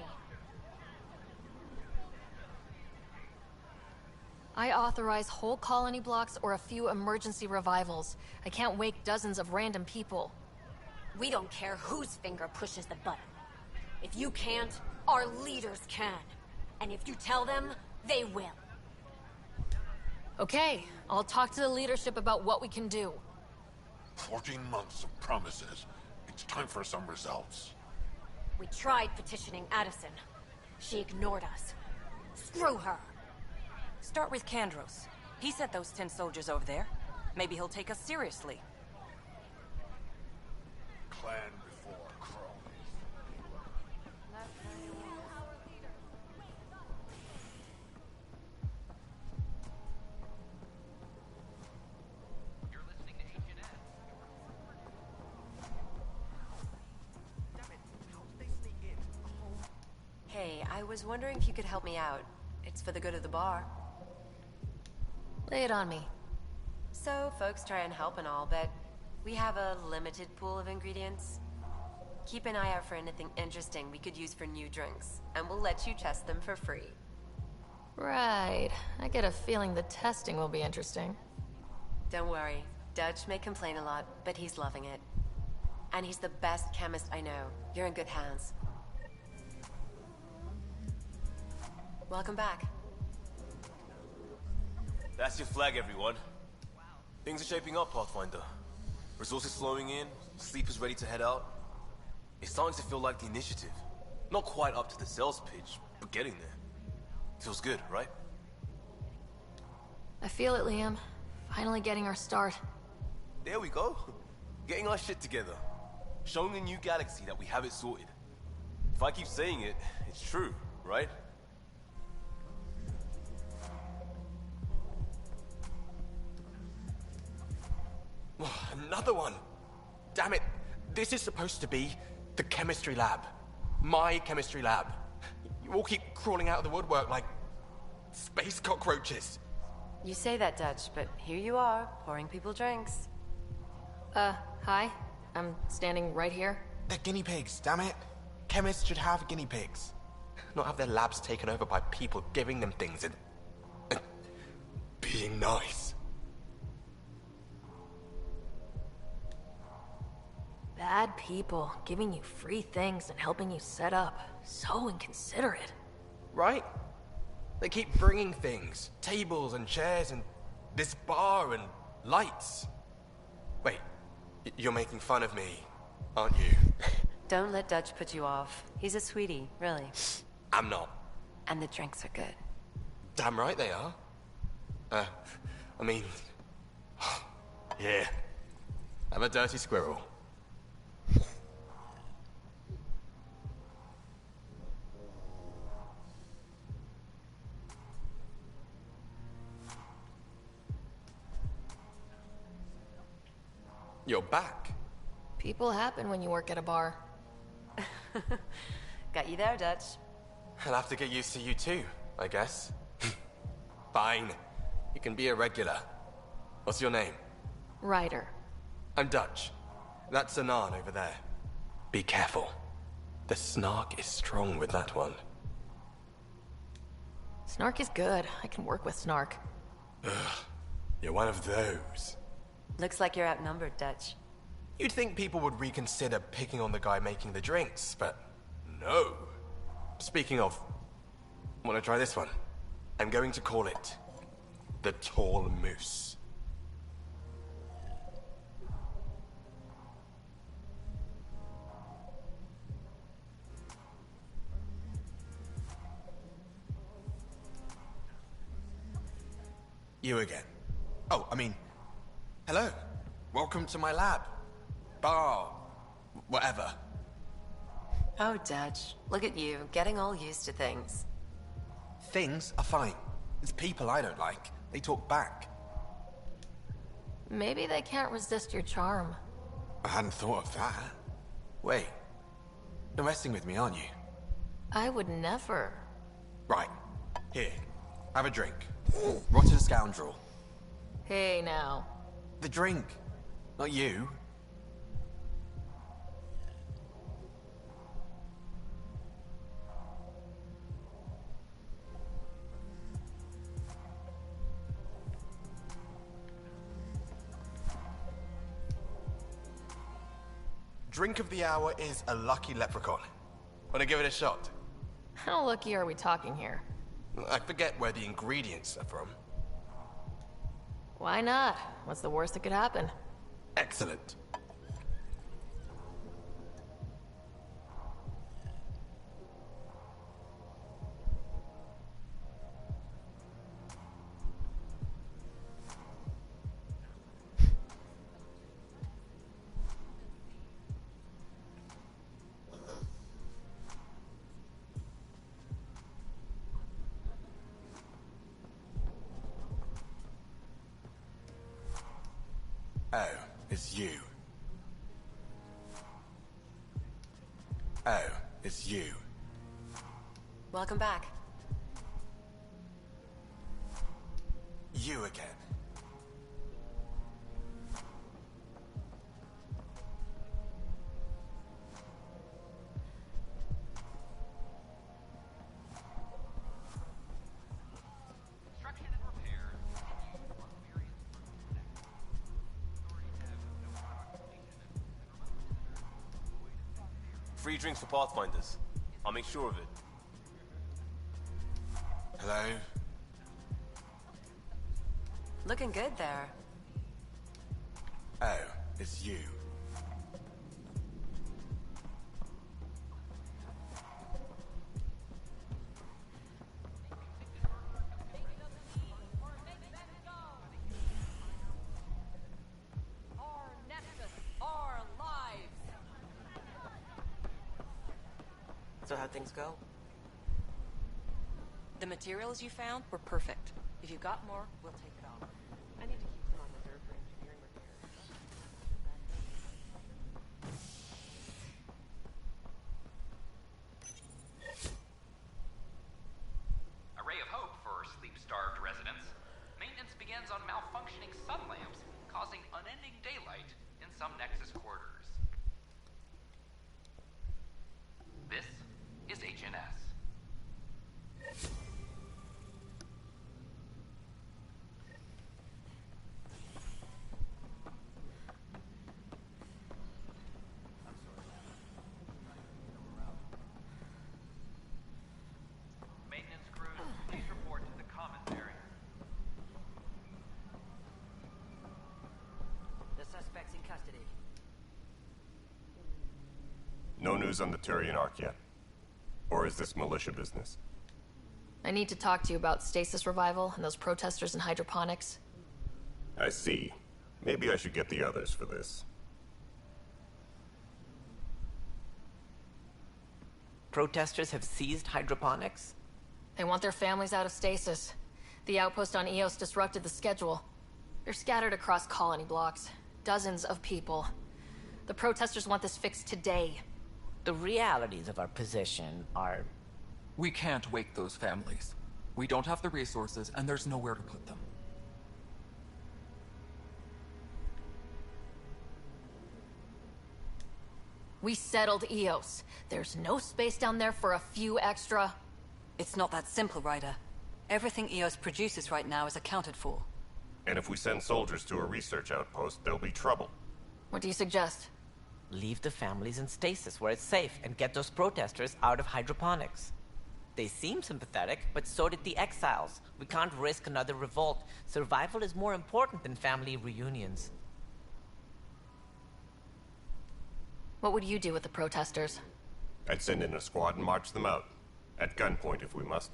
I authorize whole colony blocks or a few emergency revivals. I can't wake dozens of random people. We don't care whose finger pushes the button. If you can't, our leaders can. And if you tell them, they will. Okay, I'll talk to the leadership about what we can do. 14 months of promises. It's time for some results. We tried petitioning Addison. She ignored us. Screw her. Start with Kandros. He sent those 10 soldiers over there. Maybe he'll take us seriously. Clan before Krogan. You're listening to HNS. Hey, I was wondering if you could help me out. It's for the good of the bar. Lay it on me. So, folks try and help and all, but we have a limited pool of ingredients. Keep an eye out for anything interesting we could use for new drinks, and we'll let you test them for free. Right. I get a feeling the testing will be interesting. Don't worry. Dutch may complain a lot, but he's loving it. And he's the best chemist I know. You're in good hands. Welcome back. That's your flag, everyone. Things are shaping up, Pathfinder. Resources flowing in, sleepers ready to head out. It's starting to feel like the initiative. Not quite up to the sales pitch, but getting there. Feels good, right? I feel it, Liam. Finally getting our start. There we go. Getting our shit together. Showing the new galaxy that we have it sorted. If I keep saying it, it's true, right? Another one! Damn it! This is supposed to be the chemistry lab. My chemistry lab. You all keep crawling out of the woodwork like space cockroaches. You say that, Dutch, but here you are, pouring people drinks. Hi. I'm standing right here. They're guinea pigs, damn it. Chemists should have guinea pigs. Not have their labs taken over by people giving them things and being nice. Bad people, giving you free things and helping you set up. So inconsiderate. Right? They keep bringing things. Tables and chairs and this bar and lights. Wait, you're making fun of me, aren't you? Don't let Dutch put you off. He's a sweetie, really. I'm not. And the drinks are good. Damn right they are. I mean... Here. Have a dirty squirrel. You're back. People happen when you work at a bar. Got you there, Dutch. I'll have to get used to you too, I guess. Fine. You can be a regular. What's your name? Ryder. I'm Dutch. That's Anan over there. Be careful. The snark is strong with that one. Snark is good. I can work with Snark. Ugh. You're one of those. Looks like you're outnumbered, Dutch. You'd think people would reconsider picking on the guy making the drinks, but no. Speaking of, wanna try this one? I'm going to call it the Tall Moose. You again. Oh, I mean, hello. Welcome to my lab. Bar. Whatever. Oh, Dutch. Look at you, getting all used to things. Things are fine. It's people I don't like. They talk back. Maybe they can't resist your charm. I hadn't thought of that. Wait. You're messing with me, aren't you? I would never. Right. Here. Have a drink. Rotten scoundrel. Hey, now. The drink. Not you. Drink of the hour is a lucky leprechaun. Wanna give it a shot? How lucky are we talking here? I forget where the ingredients are from. Why not? What's the worst that could happen? Excellent. Oh, it's you. Oh, it's you. Welcome back. You again. Free drinks for Pathfinders. I'll make sure of it. Hello? Looking good there. Oh, it's you. So how'd things go? The materials you found were perfect. If you've got more, we'll take it all. I need to keep them on reserve for engineering repairs. A ray of hope for sleep-starved residents. Maintenance begins on malfunctioning sun lamps, causing unending daylight in some Nexus quarters. This is HNS. news on the Turian Ark yet? Or is this militia business? I need to talk to you about stasis revival and those protesters in hydroponics. I see. Maybe I should get the others for this. Protesters have seized hydroponics? They want their families out of stasis. The outpost on Eos disrupted the schedule. They're scattered across colony blocks. Dozens of people. The protesters want this fixed today. The realities of our position are... We can't wake those families. We don't have the resources, and there's nowhere to put them. We settled Eos. There's no space down there for a few extra... It's not that simple, Ryder. Everything Eos produces right now is accounted for. And if we send soldiers to a research outpost, there'll be trouble. What do you suggest? Leave the families in stasis where it's safe and get those protesters out of hydroponics. They seem sympathetic, but so did the exiles. We can't risk another revolt. Survival is more important than family reunions. What would you do with the protesters? I'd send in a squad and march them out. At gunpoint if we must.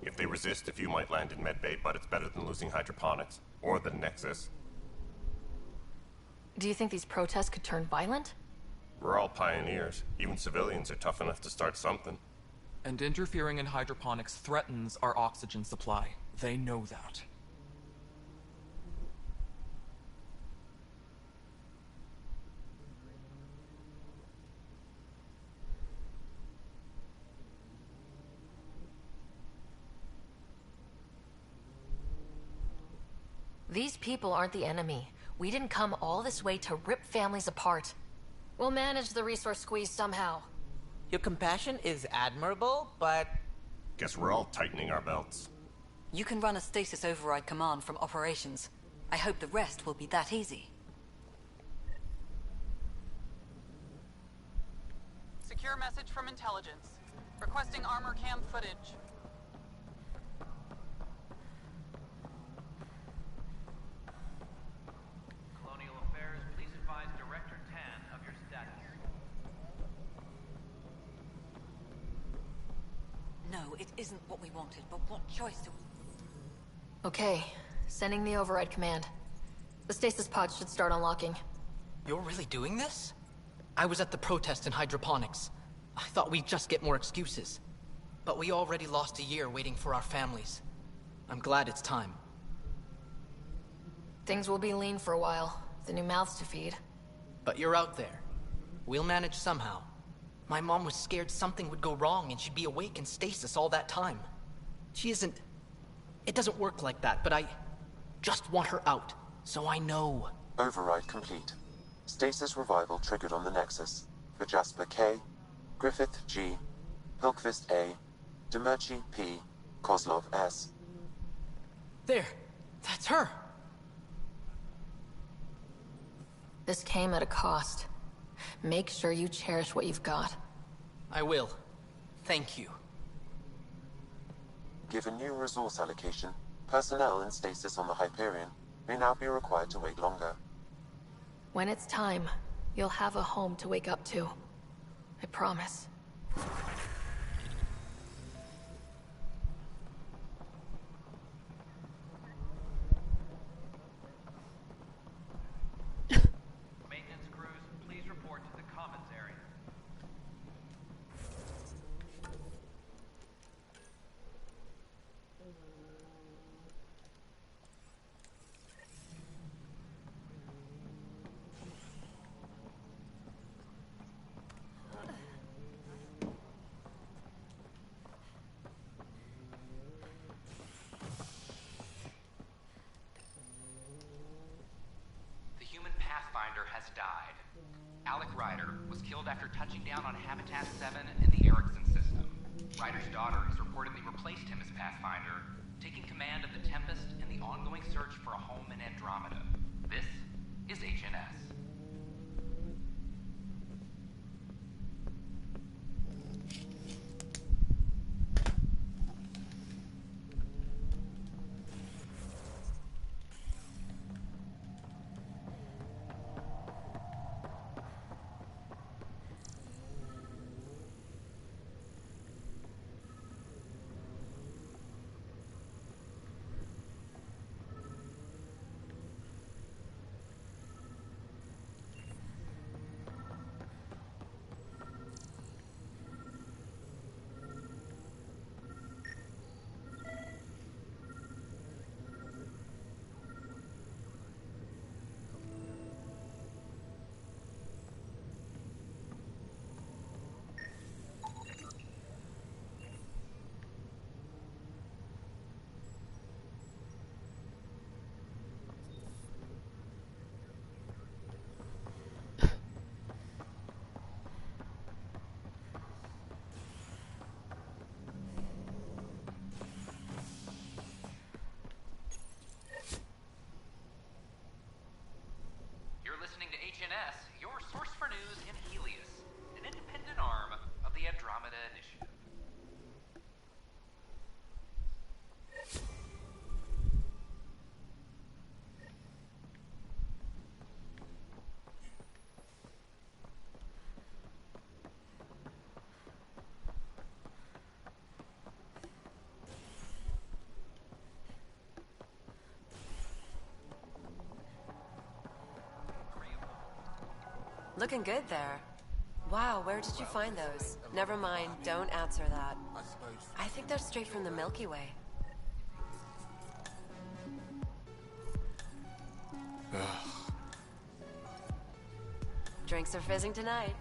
If they resist, a few might land in medbay, but it's better than losing hydroponics. Or the Nexus. Do you think these protests could turn violent? We're all pioneers. Even civilians are tough enough to start something. And interfering in hydroponics threatens our oxygen supply. They know that. These people aren't the enemy. We didn't come all this way to rip families apart. We'll manage the resource squeeze somehow. Your compassion is admirable, but... Guess we're all tightening our belts. You can run a stasis override command from operations. I hope the rest will be that easy. Secure message from intelligence. Requesting armor cam footage. Colonial Affairs, please advise Director Tan of your status. No, it isn't what we wanted, but what choice do we... Okay, sending the override command. The stasis pods should start unlocking. You're really doing this? I was at the protest in hydroponics. I thought we'd just get more excuses. But we already lost a year waiting for our families. I'm glad it's time. Things will be lean for a while. The new mouths to feed. But you're out there. We'll manage somehow. My mom was scared something would go wrong and she'd be awake in stasis all that time. She isn't... It doesn't work like that, but I just want her out, so I know. Override complete. Stasis revival triggered on the Nexus. For Jasper K, Griffith G, Hilkvist A, Demerchi P, Kozlov S. There! That's her! This came at a cost. Make sure you cherish what you've got. I will. Thank you. Given new resource allocation, personnel in stasis on the Hyperion may now be required to wait longer. When it's time, you'll have a home to wake up to. I promise. Maintenance crews, please report to the commons area. The human Pathfinder has died. Alec Ryder was killed after touching down on Habitat 7 in the Erickson system. Ryder's daughter has reportedly replaced him as Pathfinder, taking command of the Tempest and the ongoing search for a home in Andromeda. This is HNS. to HNS, your source for news in Helios, an independent arm of the Andromeda Initiative. Looking good there. Wow, where did you find those? Never mind, don't answer that. I think they're straight from the Milky Way. Drinks are fizzing tonight.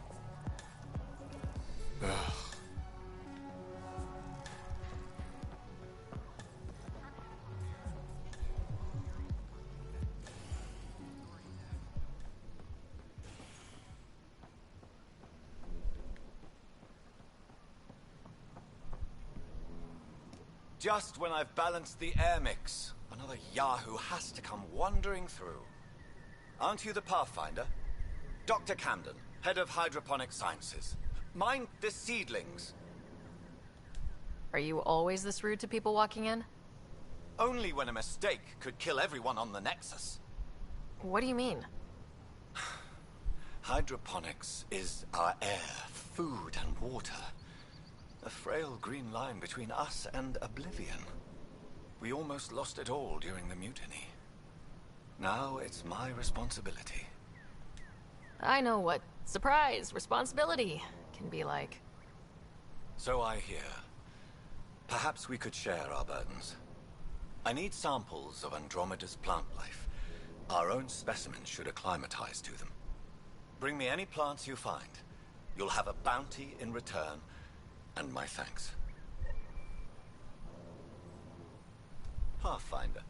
Just when I've balanced the air mix, another Yahoo has to come wandering through. Aren't you the Pathfinder? Dr. Camden, head of hydroponic sciences. Mind the seedlings. Are you always this rude to people walking in? Only when a mistake could kill everyone on the Nexus. What do you mean? Hydroponics is our air, food, and water. A frail green line between us and oblivion. We almost lost it all during the mutiny. Now it's my responsibility. I know what surprise, responsibility can be like. So I hear. Perhaps we could share our burdens. I need samples of Andromeda's plant life. Our own specimens should acclimatize to them. Bring me any plants you find. You'll have a bounty in return, and my thanks. Pathfinder.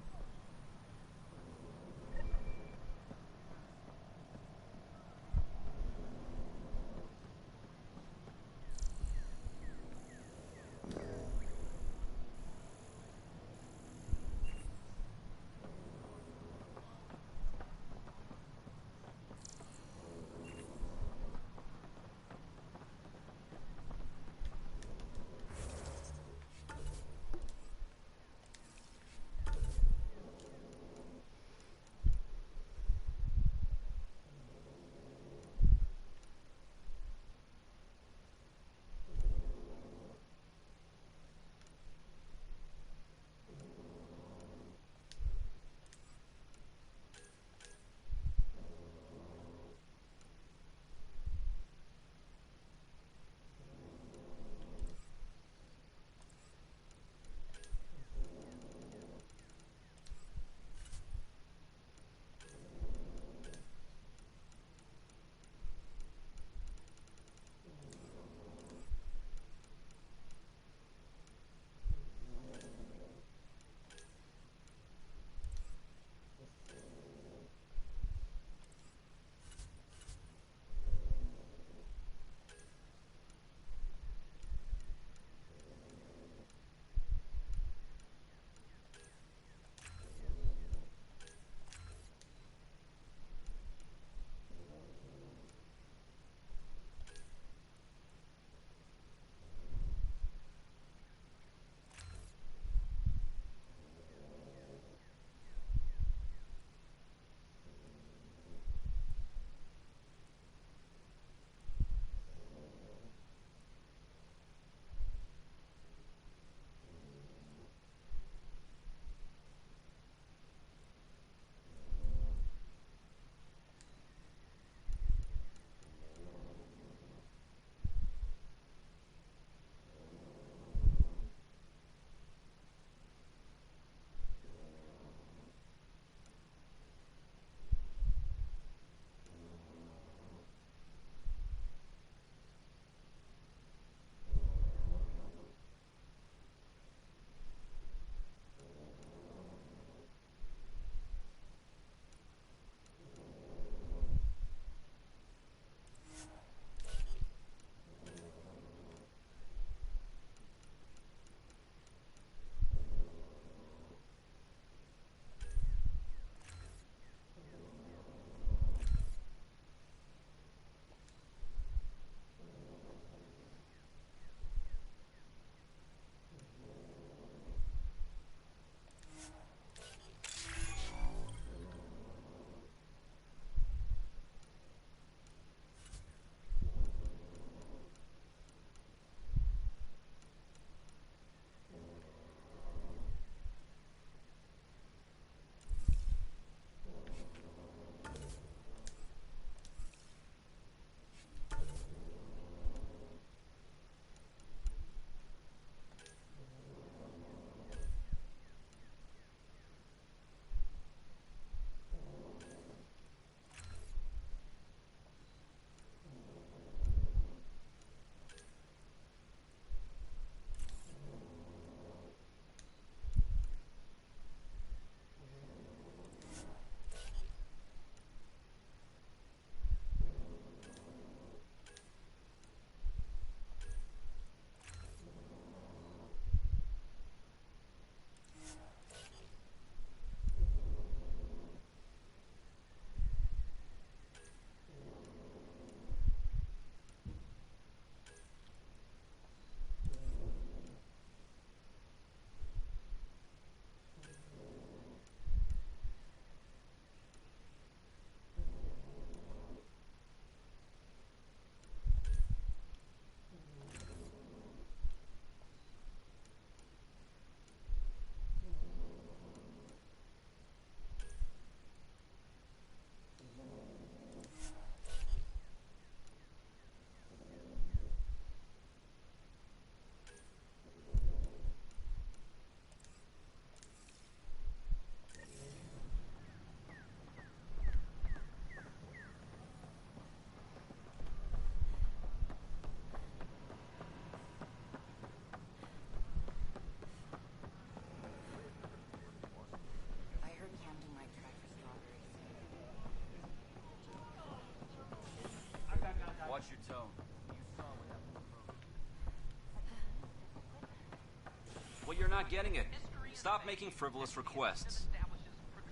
Well, you're not getting it. Stop making frivolous requests.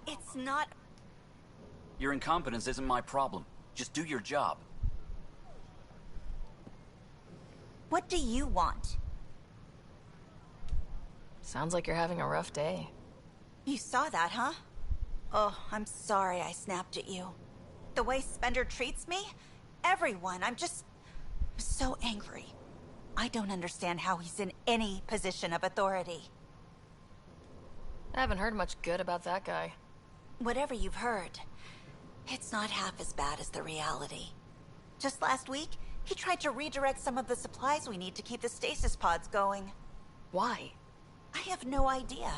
It's not... Your incompetence isn't my problem. Just do your job. What do you want? Sounds like you're having a rough day. You saw that, huh? Oh, I'm sorry I snapped at you. The way Spender treats me? Everyone, I'm just... so angry. I don't understand how he's in any position of authority. I haven't heard much good about that guy. Whatever you've heard, it's not half as bad as the reality. Just last week, he tried to redirect some of the supplies we need to keep the stasis pods going. Why? I have no idea.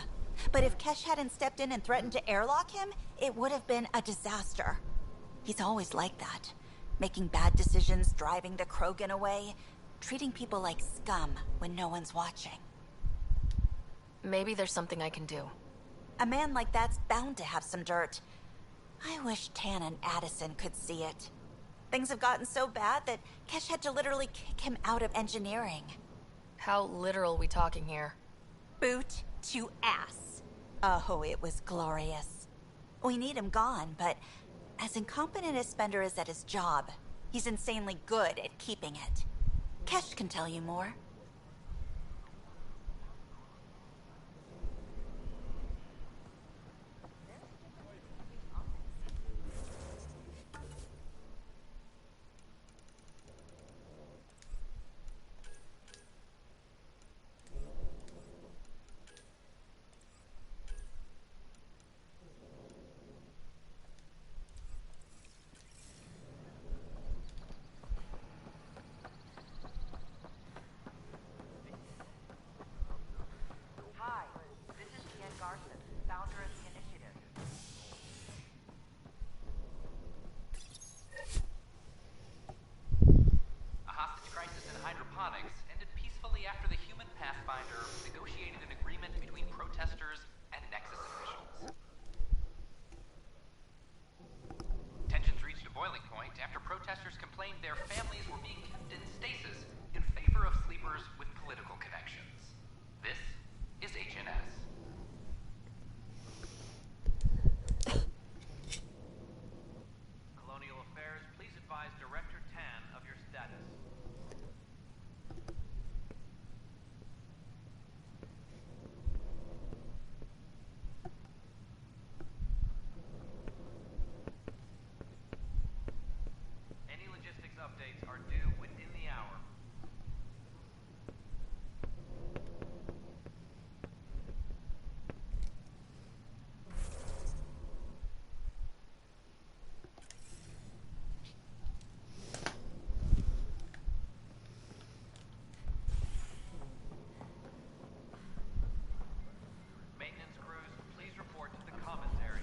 But if Kesh hadn't stepped in and threatened to airlock him, it would have been a disaster. He's always like that. Making bad decisions, driving the Krogan away, treating people like scum when no one's watching. Maybe there's something I can do. A man like that's bound to have some dirt. I wish Tan and Addison could see it. Things have gotten so bad that Kesh had to literally kick him out of engineering. How literal we talking here? Boot to ass. Oh, it was glorious. We need him gone, but as incompetent as Spender is at his job, he's insanely good at keeping it. Kesh can tell you more. Updates are due within the hour. Maintenance crews, please report to the commons area.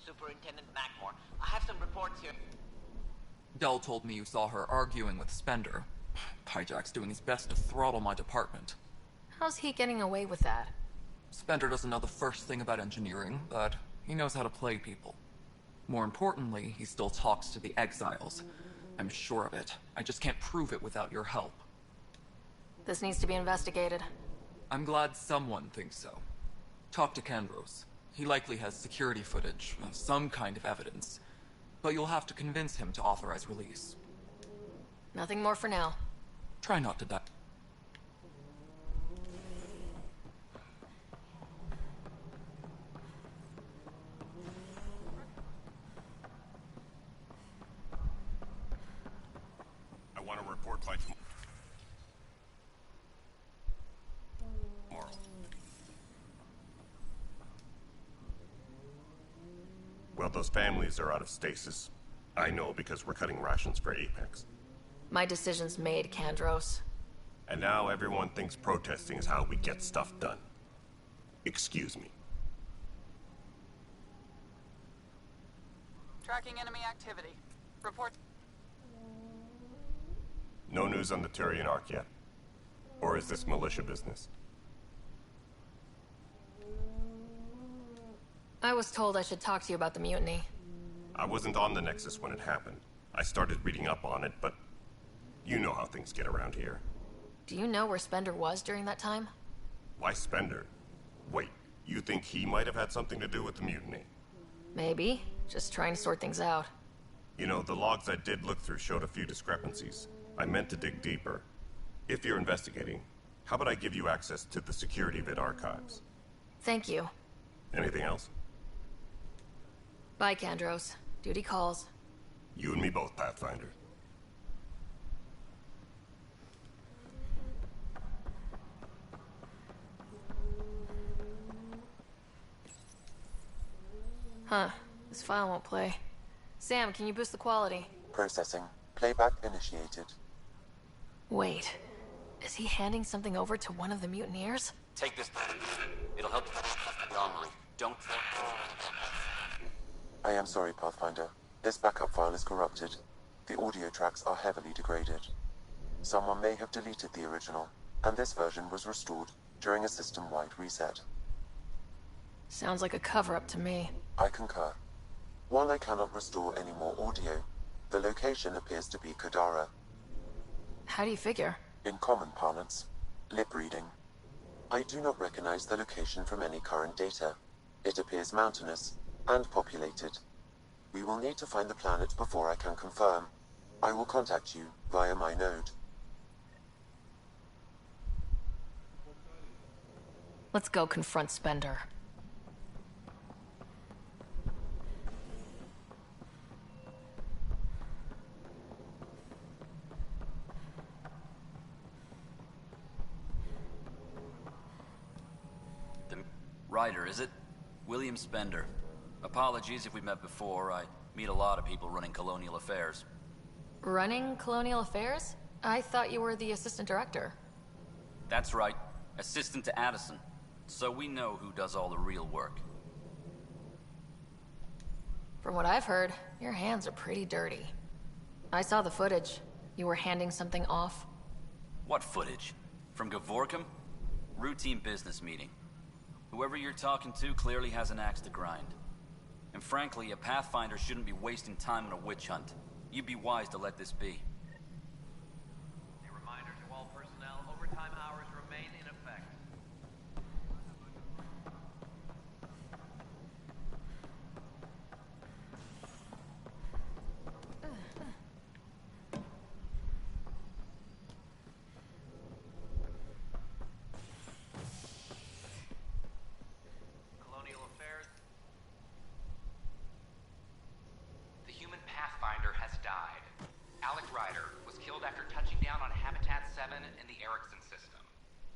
Superintendent Nakmor, I have some reports here. Dell told me you saw her arguing with Spender. Pyjack's doing his best to throttle my department. How's he getting away with that? Spender doesn't know the first thing about engineering, but he knows how to play people. More importantly, he still talks to the exiles. I'm sure of it. I just can't prove it without your help. This needs to be investigated. I'm glad someone thinks so. Talk to Kandros. He likely has security footage, some kind of evidence. But you'll have to convince him to authorize release. Nothing more for now. Try not to die. I want to report by tomorrow. Well, those families are out of stasis. I know because we're cutting rations for Apex. My decision's made, Kandros. And now everyone thinks protesting is how we get stuff done. Excuse me. Tracking enemy activity. Report. No news on the Turian Ark yet? Or is this militia business? I was told I should talk to you about the mutiny. I wasn't on the Nexus when it happened. I started reading up on it, but you know how things get around here. Do you know where Spender was during that time? Why Spender? Wait, you think he might have had something to do with the mutiny? Maybe. Just trying to sort things out. You know, the logs I did look through showed a few discrepancies. I meant to dig deeper. If you're investigating, how about I give you access to the security vid archives? Thank you. Anything else? Bye, Kandros. Duty calls. You and me both, Pathfinder. Huh. This file won't play. Sam, can you boost the quality? Processing. Playback initiated. Wait. Is he handing something over to one of the mutineers? Take this. It'll help the armory. Don't... I am sorry, Pathfinder. This backup file is corrupted. The audio tracks are heavily degraded. Someone may have deleted the original, and this version was restored during a system-wide reset. Sounds like a cover-up to me. I concur. While I cannot restore any more audio, the location appears to be Kadara. How do you figure? In common parlance, lip reading. I do not recognize the location from any current data. It appears mountainous and populated. We will need to find the planet before I can confirm. I will contact you via my node. Let's go confront Spender. Ryder, is it? William Spender. Apologies if we've met before. I meet a lot of people running Colonial Affairs. Running Colonial Affairs? I thought you were the assistant director. That's right. Assistant to Addison. So we know who does all the real work. From what I've heard, your hands are pretty dirty. I saw the footage. You were handing something off. What footage? From Gavorkum? Routine business meeting. Whoever you're talking to clearly has an axe to grind. And frankly, a Pathfinder shouldn't be wasting time on a witch hunt. You'd be wise to let this be. A reminder to all personnel, overtime hours remain in effect. Colonial Affairs. The human Pathfinder has died. Alec Ryder was killed after touching down on Habitat 7 in the Erickson system.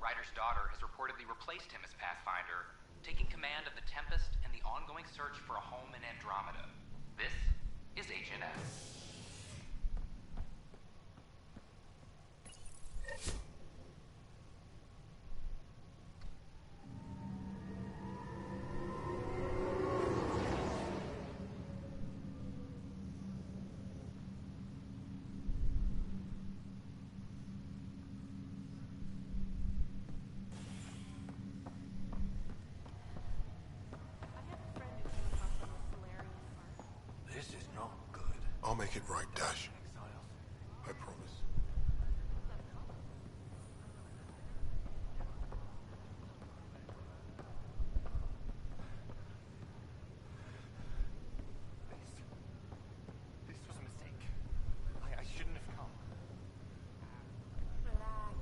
Ryder's daughter has reportedly replaced him as Pathfinder, taking command of the Tempest and the ongoing search for a home in Andromeda. This is HNS. This is not good. I'll make it right, Dash. I promise. This was a mistake. I shouldn't have come. Relax.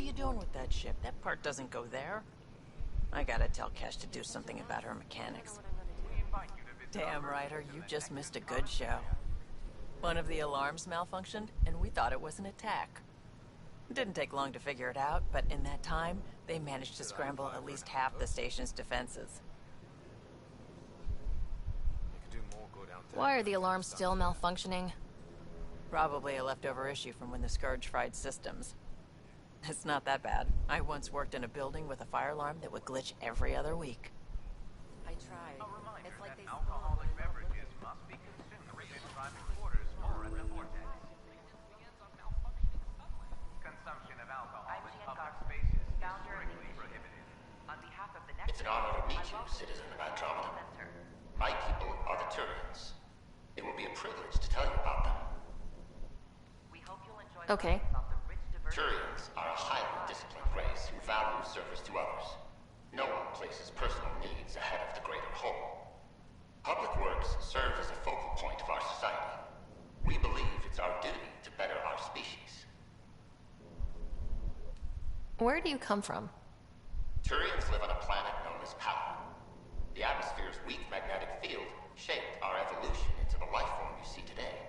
you doing with that ship? That part doesn't go there. I gotta tell Kesh to do something about her mechanics. Damn, Ryder, you just missed a good show. One of the alarms malfunctioned, and we thought it was an attack. It didn't take long to figure it out, but in that time, they managed to scramble at least half the station's defenses. Why are the alarms still malfunctioning? Probably a leftover issue from when the Scourge fried systems. It's not that bad. I once worked in a building with a fire alarm that would glitch every other week. I tried. It's like they Alcoholic beverages must be consumed in private quarters or at the vortex. Consumption of alcohol in public spaces is strictly prohibited. On behalf of the next... It's an honor to meet you, citizen of Andromeda. My people are the Turians. It will be a privilege to tell you about them. We hope you'll enjoy Okay. Turians are a highly disciplined race who value service to others. No one places personal needs ahead of the greater whole. Public works serve as a focal point of our society. We believe it's our duty to better our species. Where do you come from? Turians live on a planet known as Power. The atmosphere's weak magnetic field shaped our evolution into the life form you see today.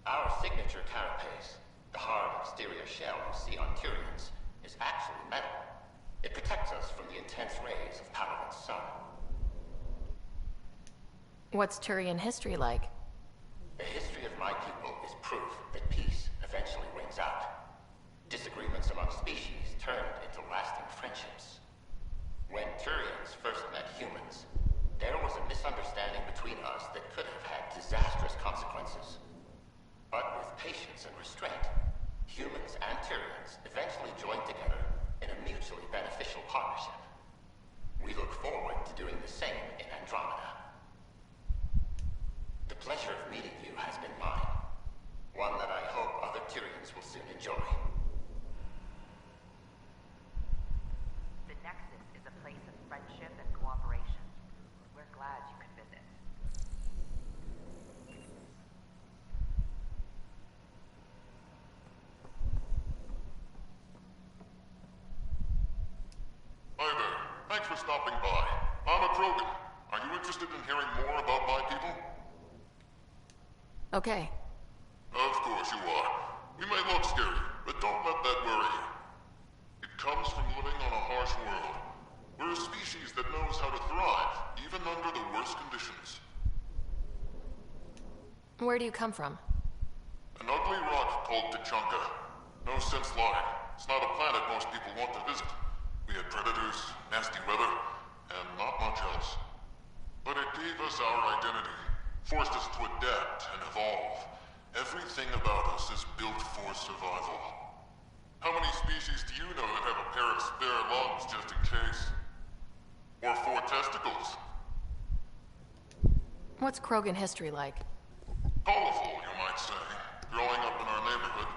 Our signature carapace, the hard exterior shell you see on Turians, is actually metal. It protects us from the intense rays of Power's sun. What's Turian history like? The history of my people is proof that peace eventually wins out. Disagreements among species turned into lasting friendships. When Turians first met humans, there was a misunderstanding between us that could have had disastrous consequences. But with patience and restraint, humans and Turians eventually joined together in a mutually beneficial partnership. We look forward to doing the same in Andromeda. The pleasure of meeting you has been mine. One that I hope other Turians will soon enjoy. The Nexus is a place of friendship and cooperation. We're glad you could visit. Hi there. Thanks for stopping by. I'm a Krogan. Are you interested in hearing more about my people? Okay. Of course you are. We may look scary, but don't let that worry you. It comes from living on a harsh world. We're a species that knows how to thrive, even under the worst conditions. Where do you come from? An ugly rock called Tachanka. No sense lying. It's not a planet most people want to visit. We had predators, nasty weather, and not much else. But it gave us our identity, forced us to adapt and evolve. Everything about us is built for survival. How many species do you know that have a pair of spare lungs just in case? Or 4 testicles? What's Krogan history like? Colorful, you might say. Growing up in our neighborhood,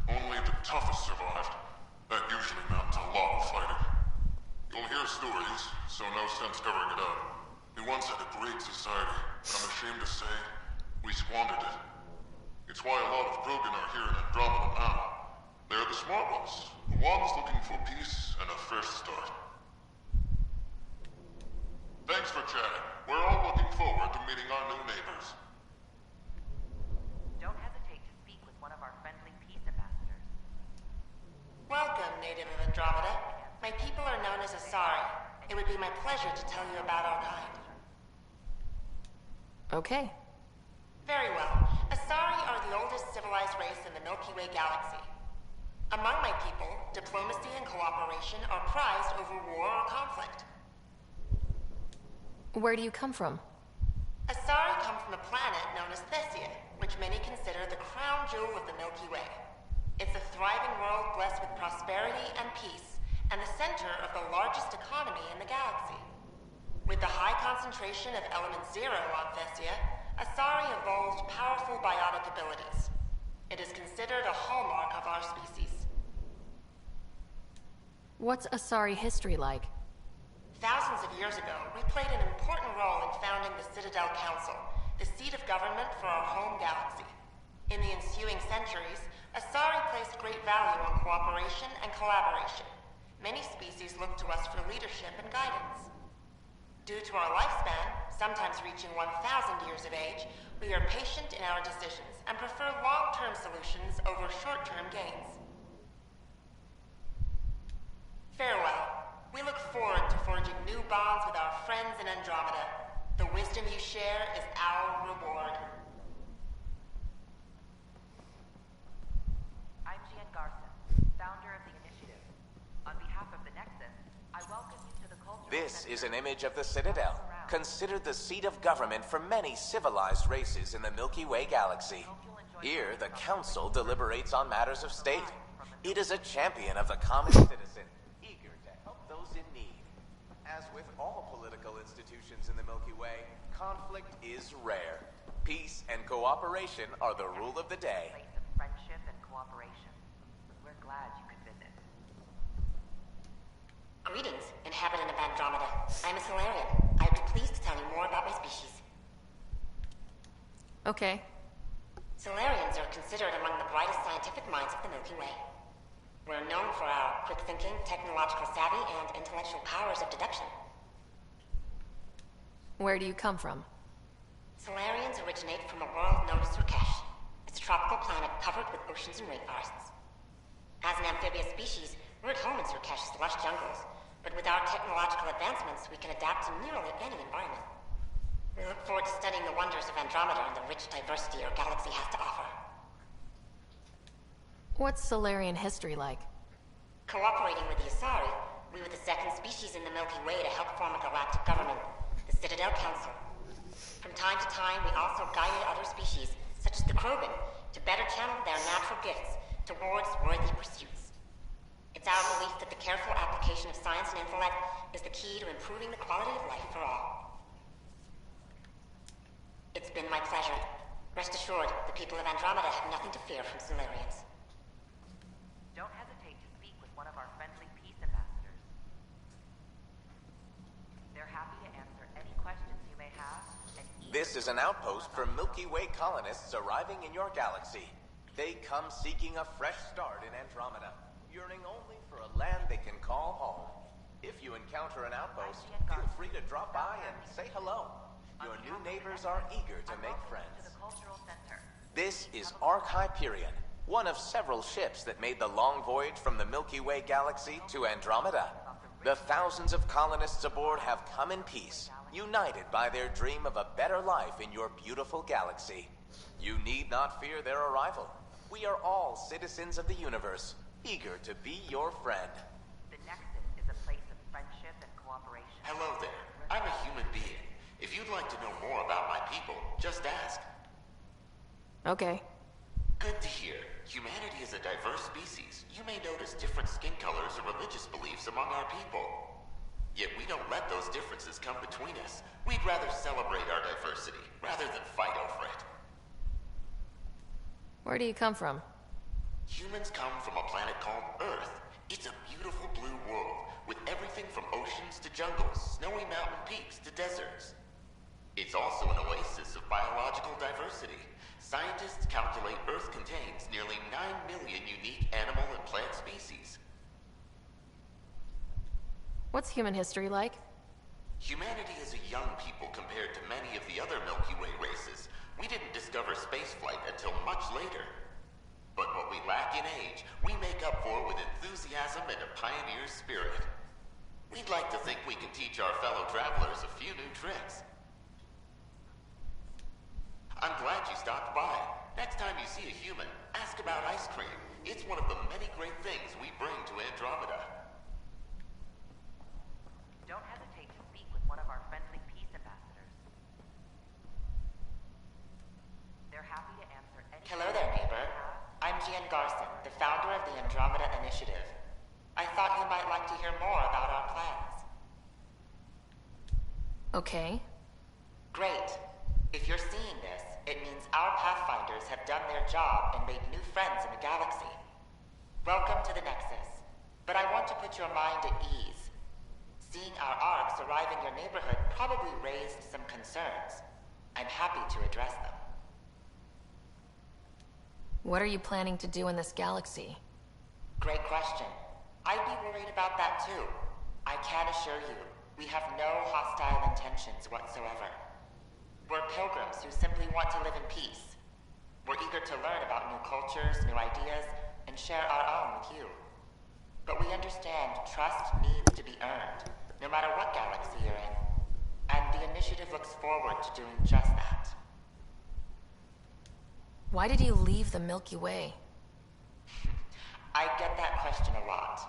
only the toughest survived. That usually meant a lot of fighting. You'll hear stories, so no sense covering it up. We once had a great society, but I'm ashamed to say, we squandered it. It's why a lot of Krogan are here in Andromeda now. They're the smart ones, the ones looking for peace and a fresh start. Thanks for chatting. We're all looking forward to meeting our new neighbors. Don't hesitate to speak with one of our friendly peace ambassadors. Welcome, native of Andromeda. My people are known as Asari. It would be my pleasure to tell you about our kind. Okay. Very well. Asari are the oldest civilized race in the Milky Way galaxy. Among my people, diplomacy and cooperation are prized over war or conflict. Where do you come from? Asari come from a planet known as Thesia, which many consider the crown jewel of the Milky Way. It's a thriving world blessed with prosperity and peace, and the center of the largest economy in the galaxy. With the high concentration of element zero on Thesia, Asari evolved powerful biotic abilities. It is considered a hallmark of our species. What's Asari history like? Thousands of years ago, we played an important role in founding the Citadel Council, the seat of government for our home galaxy. In the ensuing centuries, Asari placed great value on cooperation and collaboration. Many species look to us for leadership and guidance. Due to our lifespan, sometimes reaching 1,000 years of age, we are patient in our decisions and prefer long-term solutions over short-term gains. Farewell. We look forward to forging new bonds with our friends in Andromeda. The wisdom you share is our reward. I'm Gian Garson, founder of the Initiative. On behalf of the Nexus, I welcome you to the cultural This center. is an image of the Citadel, considered the seat of government for many civilized races in the Milky Way galaxy. Here, the Council deliberates on matters of state. It is a champion of the common citizen, eager to help those in need. As with all political institutions in the Milky Way, conflict is rare. Peace and cooperation are the rule of the day. Place of friendship and cooperation. We're glad you could visit. Greetings, inhabitant of Andromeda. I'm a Solarian. I'd be pleased to tell you more about my species. Okay. Solarians are considered among the brightest scientific minds of the Milky Way. We're known for our quick thinking, technological savvy, and intellectual powers of deduction. Where do you come from? Solarians originate from a world known as Surkesh. It's a tropical planet covered with oceans and rainforests. As an amphibious species, we're at home in Surkesh's lush jungles, but with our technological advancements, we can adapt to nearly any environment. We look forward to studying the wonders of Andromeda and the rich diversity our galaxy has to offer. What's Solarian history like? Cooperating with the Asari, we were the second species in the Milky Way to help form a galactic government, the Citadel Council. From time to time, we also guided other species, such as the Krogan, to better channel their natural gifts towards worthy pursuits. It's our belief that the careful application of science and intellect is the key to improving the quality of life for all. It's been my pleasure. Rest assured, the people of Andromeda have nothing to fear from Solarians. Don't hesitate to speak with one of our friendly peace ambassadors. They're happy to answer any questions you may have. This is an outpost for Milky Way colonists arriving in your galaxy. They come seeking a fresh start in Andromeda, yearning only for a land they can call home. If you encounter an outpost, feel free to drop by and say hello. Your new neighbors are eager to make friends. This is Ark Hyperion, one of several ships that made the long voyage from the Milky Way galaxy to Andromeda. The thousands of colonists aboard have come in peace, united by their dream of a better life in your beautiful galaxy. You need not fear their arrival. We are all citizens of the universe, eager to be your friend. The Nexus is a place of friendship and cooperation. Hello there. I'm a human being. If you'd like to know more about my people, just ask. Okay. Good to hear. Humanity is a diverse species. You may notice different skin colors or religious beliefs among our people. Yet we don't let those differences come between us. We'd rather celebrate our diversity, rather than fight over it. Where do you come from? Humans come from a planet called Earth. It's a beautiful blue world, with everything from oceans to jungles, snowy mountain peaks to deserts. It's also an oasis of biological diversity. Scientists calculate Earth contains nearly 9 million unique animal and plant species. What's human history like? Humanity is a young people compared to many of the other Milky Way races. We didn't discover spaceflight until much later. But what we lack in age, we make up for with enthusiasm and a pioneer's spirit. We'd like to think we can teach our fellow travelers a few new tricks. I'm glad you stopped by. Next time you see a human, ask about ice cream. It's one of the many great things we bring to Andromeda. Don't hesitate to speak with one of our friendly peace ambassadors. They're happy to answer any Hello there, neighbor. I'm Gian Garson, the founder of the Andromeda Initiative. I thought you might like to hear more about our plans. Okay. Great. If you're seeing this, it means our Pathfinders have done their job and made new friends in the galaxy. Welcome to the Nexus. But I want to put your mind at ease. Seeing our arcs arrive in your neighborhood probably raised some concerns. I'm happy to address them. What are you planning to do in this galaxy? Great question. I'd be worried about that too. I can assure you, we have no hostile intentions whatsoever. We're pilgrims who simply want to live in peace. We're eager to learn about new cultures, new ideas, and share our own with you. But we understand trust needs to be earned, no matter what galaxy you're in. And the initiative looks forward to doing just that. Why did you leave the Milky Way? I get that question a lot.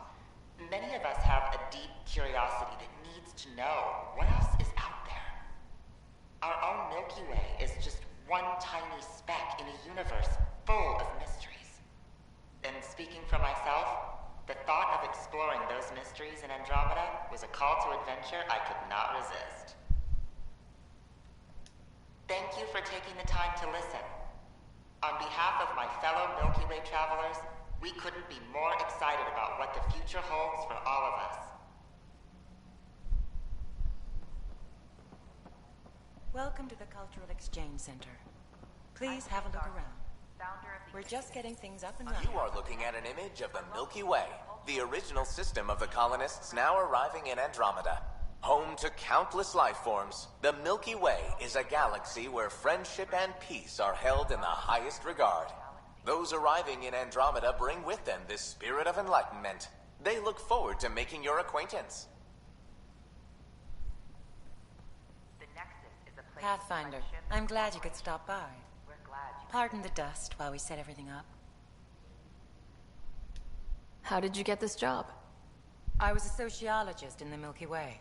Many of us have a deep curiosity that needs to know what else is out there. Our own Milky Way is just one tiny speck in a universe full of mysteries. And speaking for myself, the thought of exploring those mysteries in Andromeda was a call to adventure I could not resist. Thank you for taking the time to listen. On behalf of my fellow Milky Way travelers, we couldn't be more excited about what the future holds for all of us. Welcome to the Cultural Exchange Center. Please have a look around. We're just getting things up and running. You are looking at an image of the Milky Way, the original system of the colonists now arriving in Andromeda. Home to countless life forms, the Milky Way is a galaxy where friendship and peace are held in the highest regard. Those arriving in Andromeda bring with them this spirit of enlightenment. They look forward to making your acquaintance. Pathfinder, I'm glad you could stop by. Pardon the dust while we set everything up. How did you get this job? I was a sociologist in the Milky Way.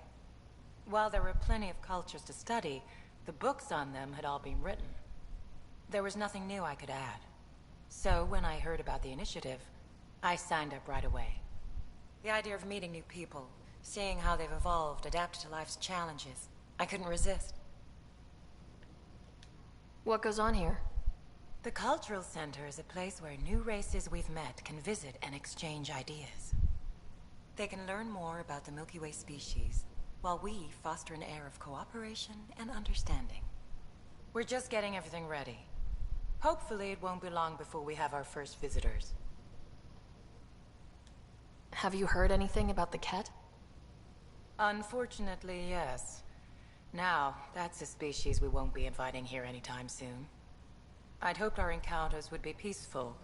While there were plenty of cultures to study, the books on them had all been written. There was nothing new I could add. So when I heard about the initiative, I signed up right away. The idea of meeting new people, seeing how they've evolved, adapted to life's challenges, I couldn't resist. What goes on here? The Cultural Center is a place where new races we've met can visit and exchange ideas. They can learn more about the Milky Way species, while we foster an air of cooperation and understanding. We're just getting everything ready. Hopefully it won't be long before we have our first visitors. Have you heard anything about the Ket? Unfortunately, yes. Now, that's a species we won't be inviting here anytime soon. I'd hoped our encounters would be peaceful,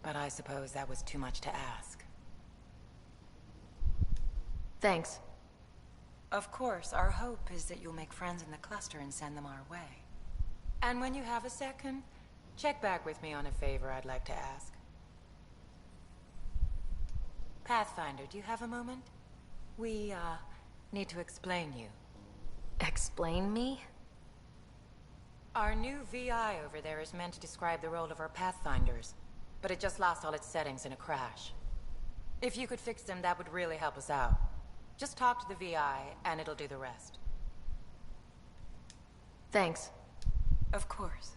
but I suppose that was too much to ask. Thanks. Of course, our hope is that you'll make friends in the cluster and send them our way. And when you have a second, check back with me on a favor I'd like to ask. Pathfinder, do you have a moment? We, need to explain you. Explain me? Our new VI over there is meant to describe the role of our Pathfinders, but it just lost all its settings in a crash. If you could fix them, that would really help us out. Just talk to the VI, and it'll do the rest. Thanks. Of course.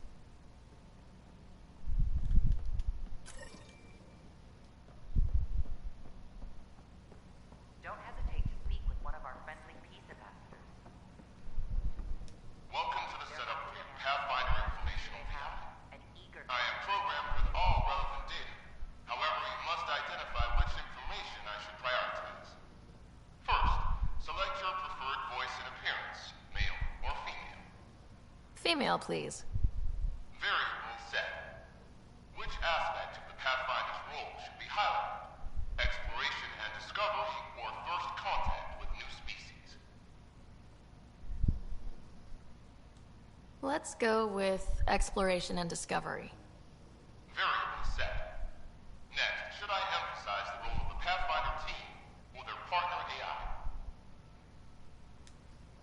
Don't hesitate to speak with one of our friendly peace ambassadors. Welcome to the setup for your Pathfinder informational VI. I am programmed with all relevant data. However, you must identify which information I should prioritize. First, select your preferred voice and appearance, male or female. Female, please. Variable set. Which aspect of the Pathfinder's role should be highlighted? Exploration and discovery, or first contact with new species? Let's go with exploration and discovery. Variable set. Next, should I emphasize the role of the Pathfinder team or their partner AI?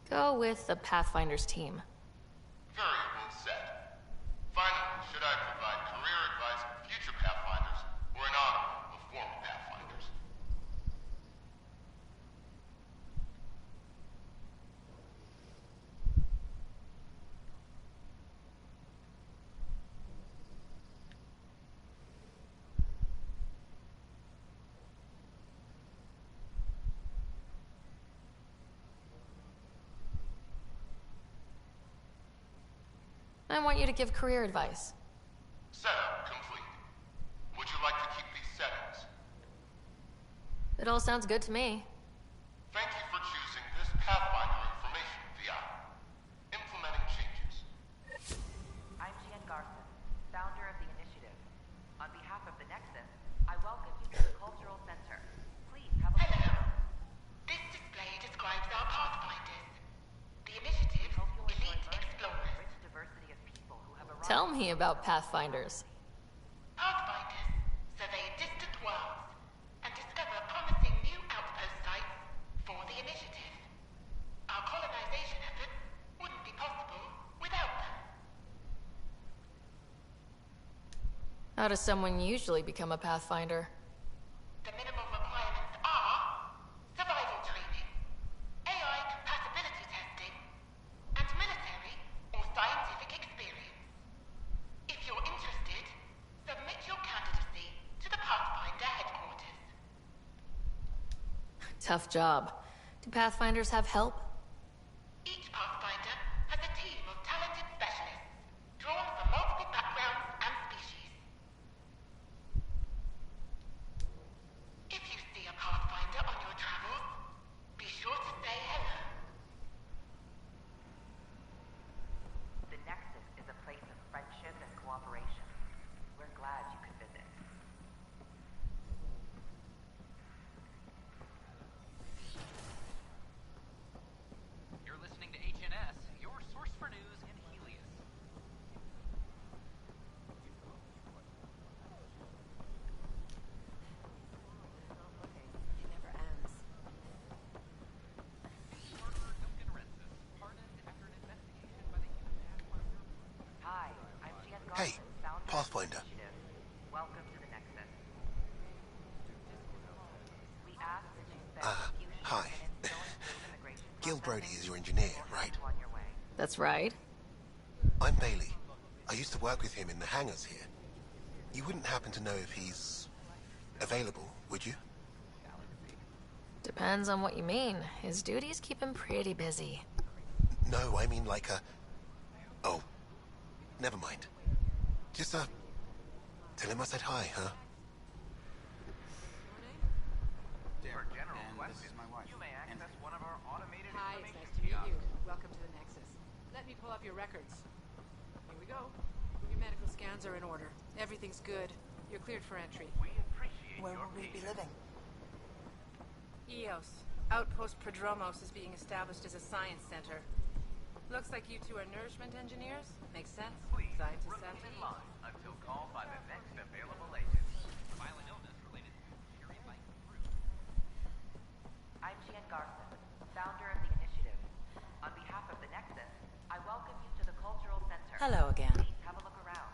Go with the Pathfinder's team. Variable set. Finally, should I provide career advice for future Pathfinders or an honor of former Pathfinders? I want you to give career advice. Setup complete. It all sounds good to me. Thank you for choosing this Pathfinder information VI. Implementing changes. I'm Gian Garson, founder of the initiative. On behalf of the Nexus, I welcome you to the Cultural Center. Please have a look. Hello. This display describes our Pathfinders. The initiative Elite Explorers. Rich diversity of people who have arrived. Tell me about Pathfinders. Pathfinders survey distant worlds and discover promising new outpost sites for the initiative. Our colonization efforts wouldn't be possible without them. How does someone usually become a Pathfinder? The minimum requirements are survival training, AI compatibility testing, and military or scientific experience. If you're interested, submit your candidacy to the Pathfinder headquarters. Tough job. Do Pathfinders have help? Each Pathfinder has a team of talented specialists, drawn from multiple backgrounds and species. If you see a Pathfinder on your travels, be sure to say hello. The Nexus is a place of friendship and cooperation. We're glad you could visit. You're listening to HNS, your source for news in Helios. It never ends. Hi, I'm Gian Garson, Hey, founder of the Pathfinder. initiative. Welcome to the Nexus. We ask that you spend a few short Hi. minutes going through immigration Gil Brody processing. is your engineer, right? On your way. That's right. I'm Bailey. I used to work with him in the hangars here. You wouldn't happen to know if he's available, would you? Depends on what you mean. His duties keep him pretty busy. No, I mean like a... Oh, never mind. Just, tell him I said hi, huh? For general questions, you may access one of our automated Hi, it's information nice to meet you. kiosks. Welcome to the Nexus. Let me pull up your records. Here we go. Your medical scans are in order. Everything's good. You're cleared for entry. We appreciate Where your will we be patience. living? EOS. Outpost Prodromos is being established as a science center. Looks like you two are nourishment engineers. Makes sense. Please Scientists remain have to in eat. line until called by the next available agent. Violent illness related to deteriorating fruit. I'm Gian Garson, founder of the initiative. On behalf of the Nexus, I welcome you to the Cultural Center. Hello again. Please have a look around.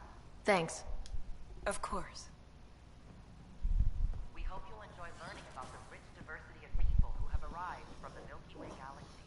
Thanks. Of course. We hope you'll enjoy learning about the rich diversity of people who have arrived from the Milky Way galaxy.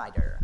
Rider.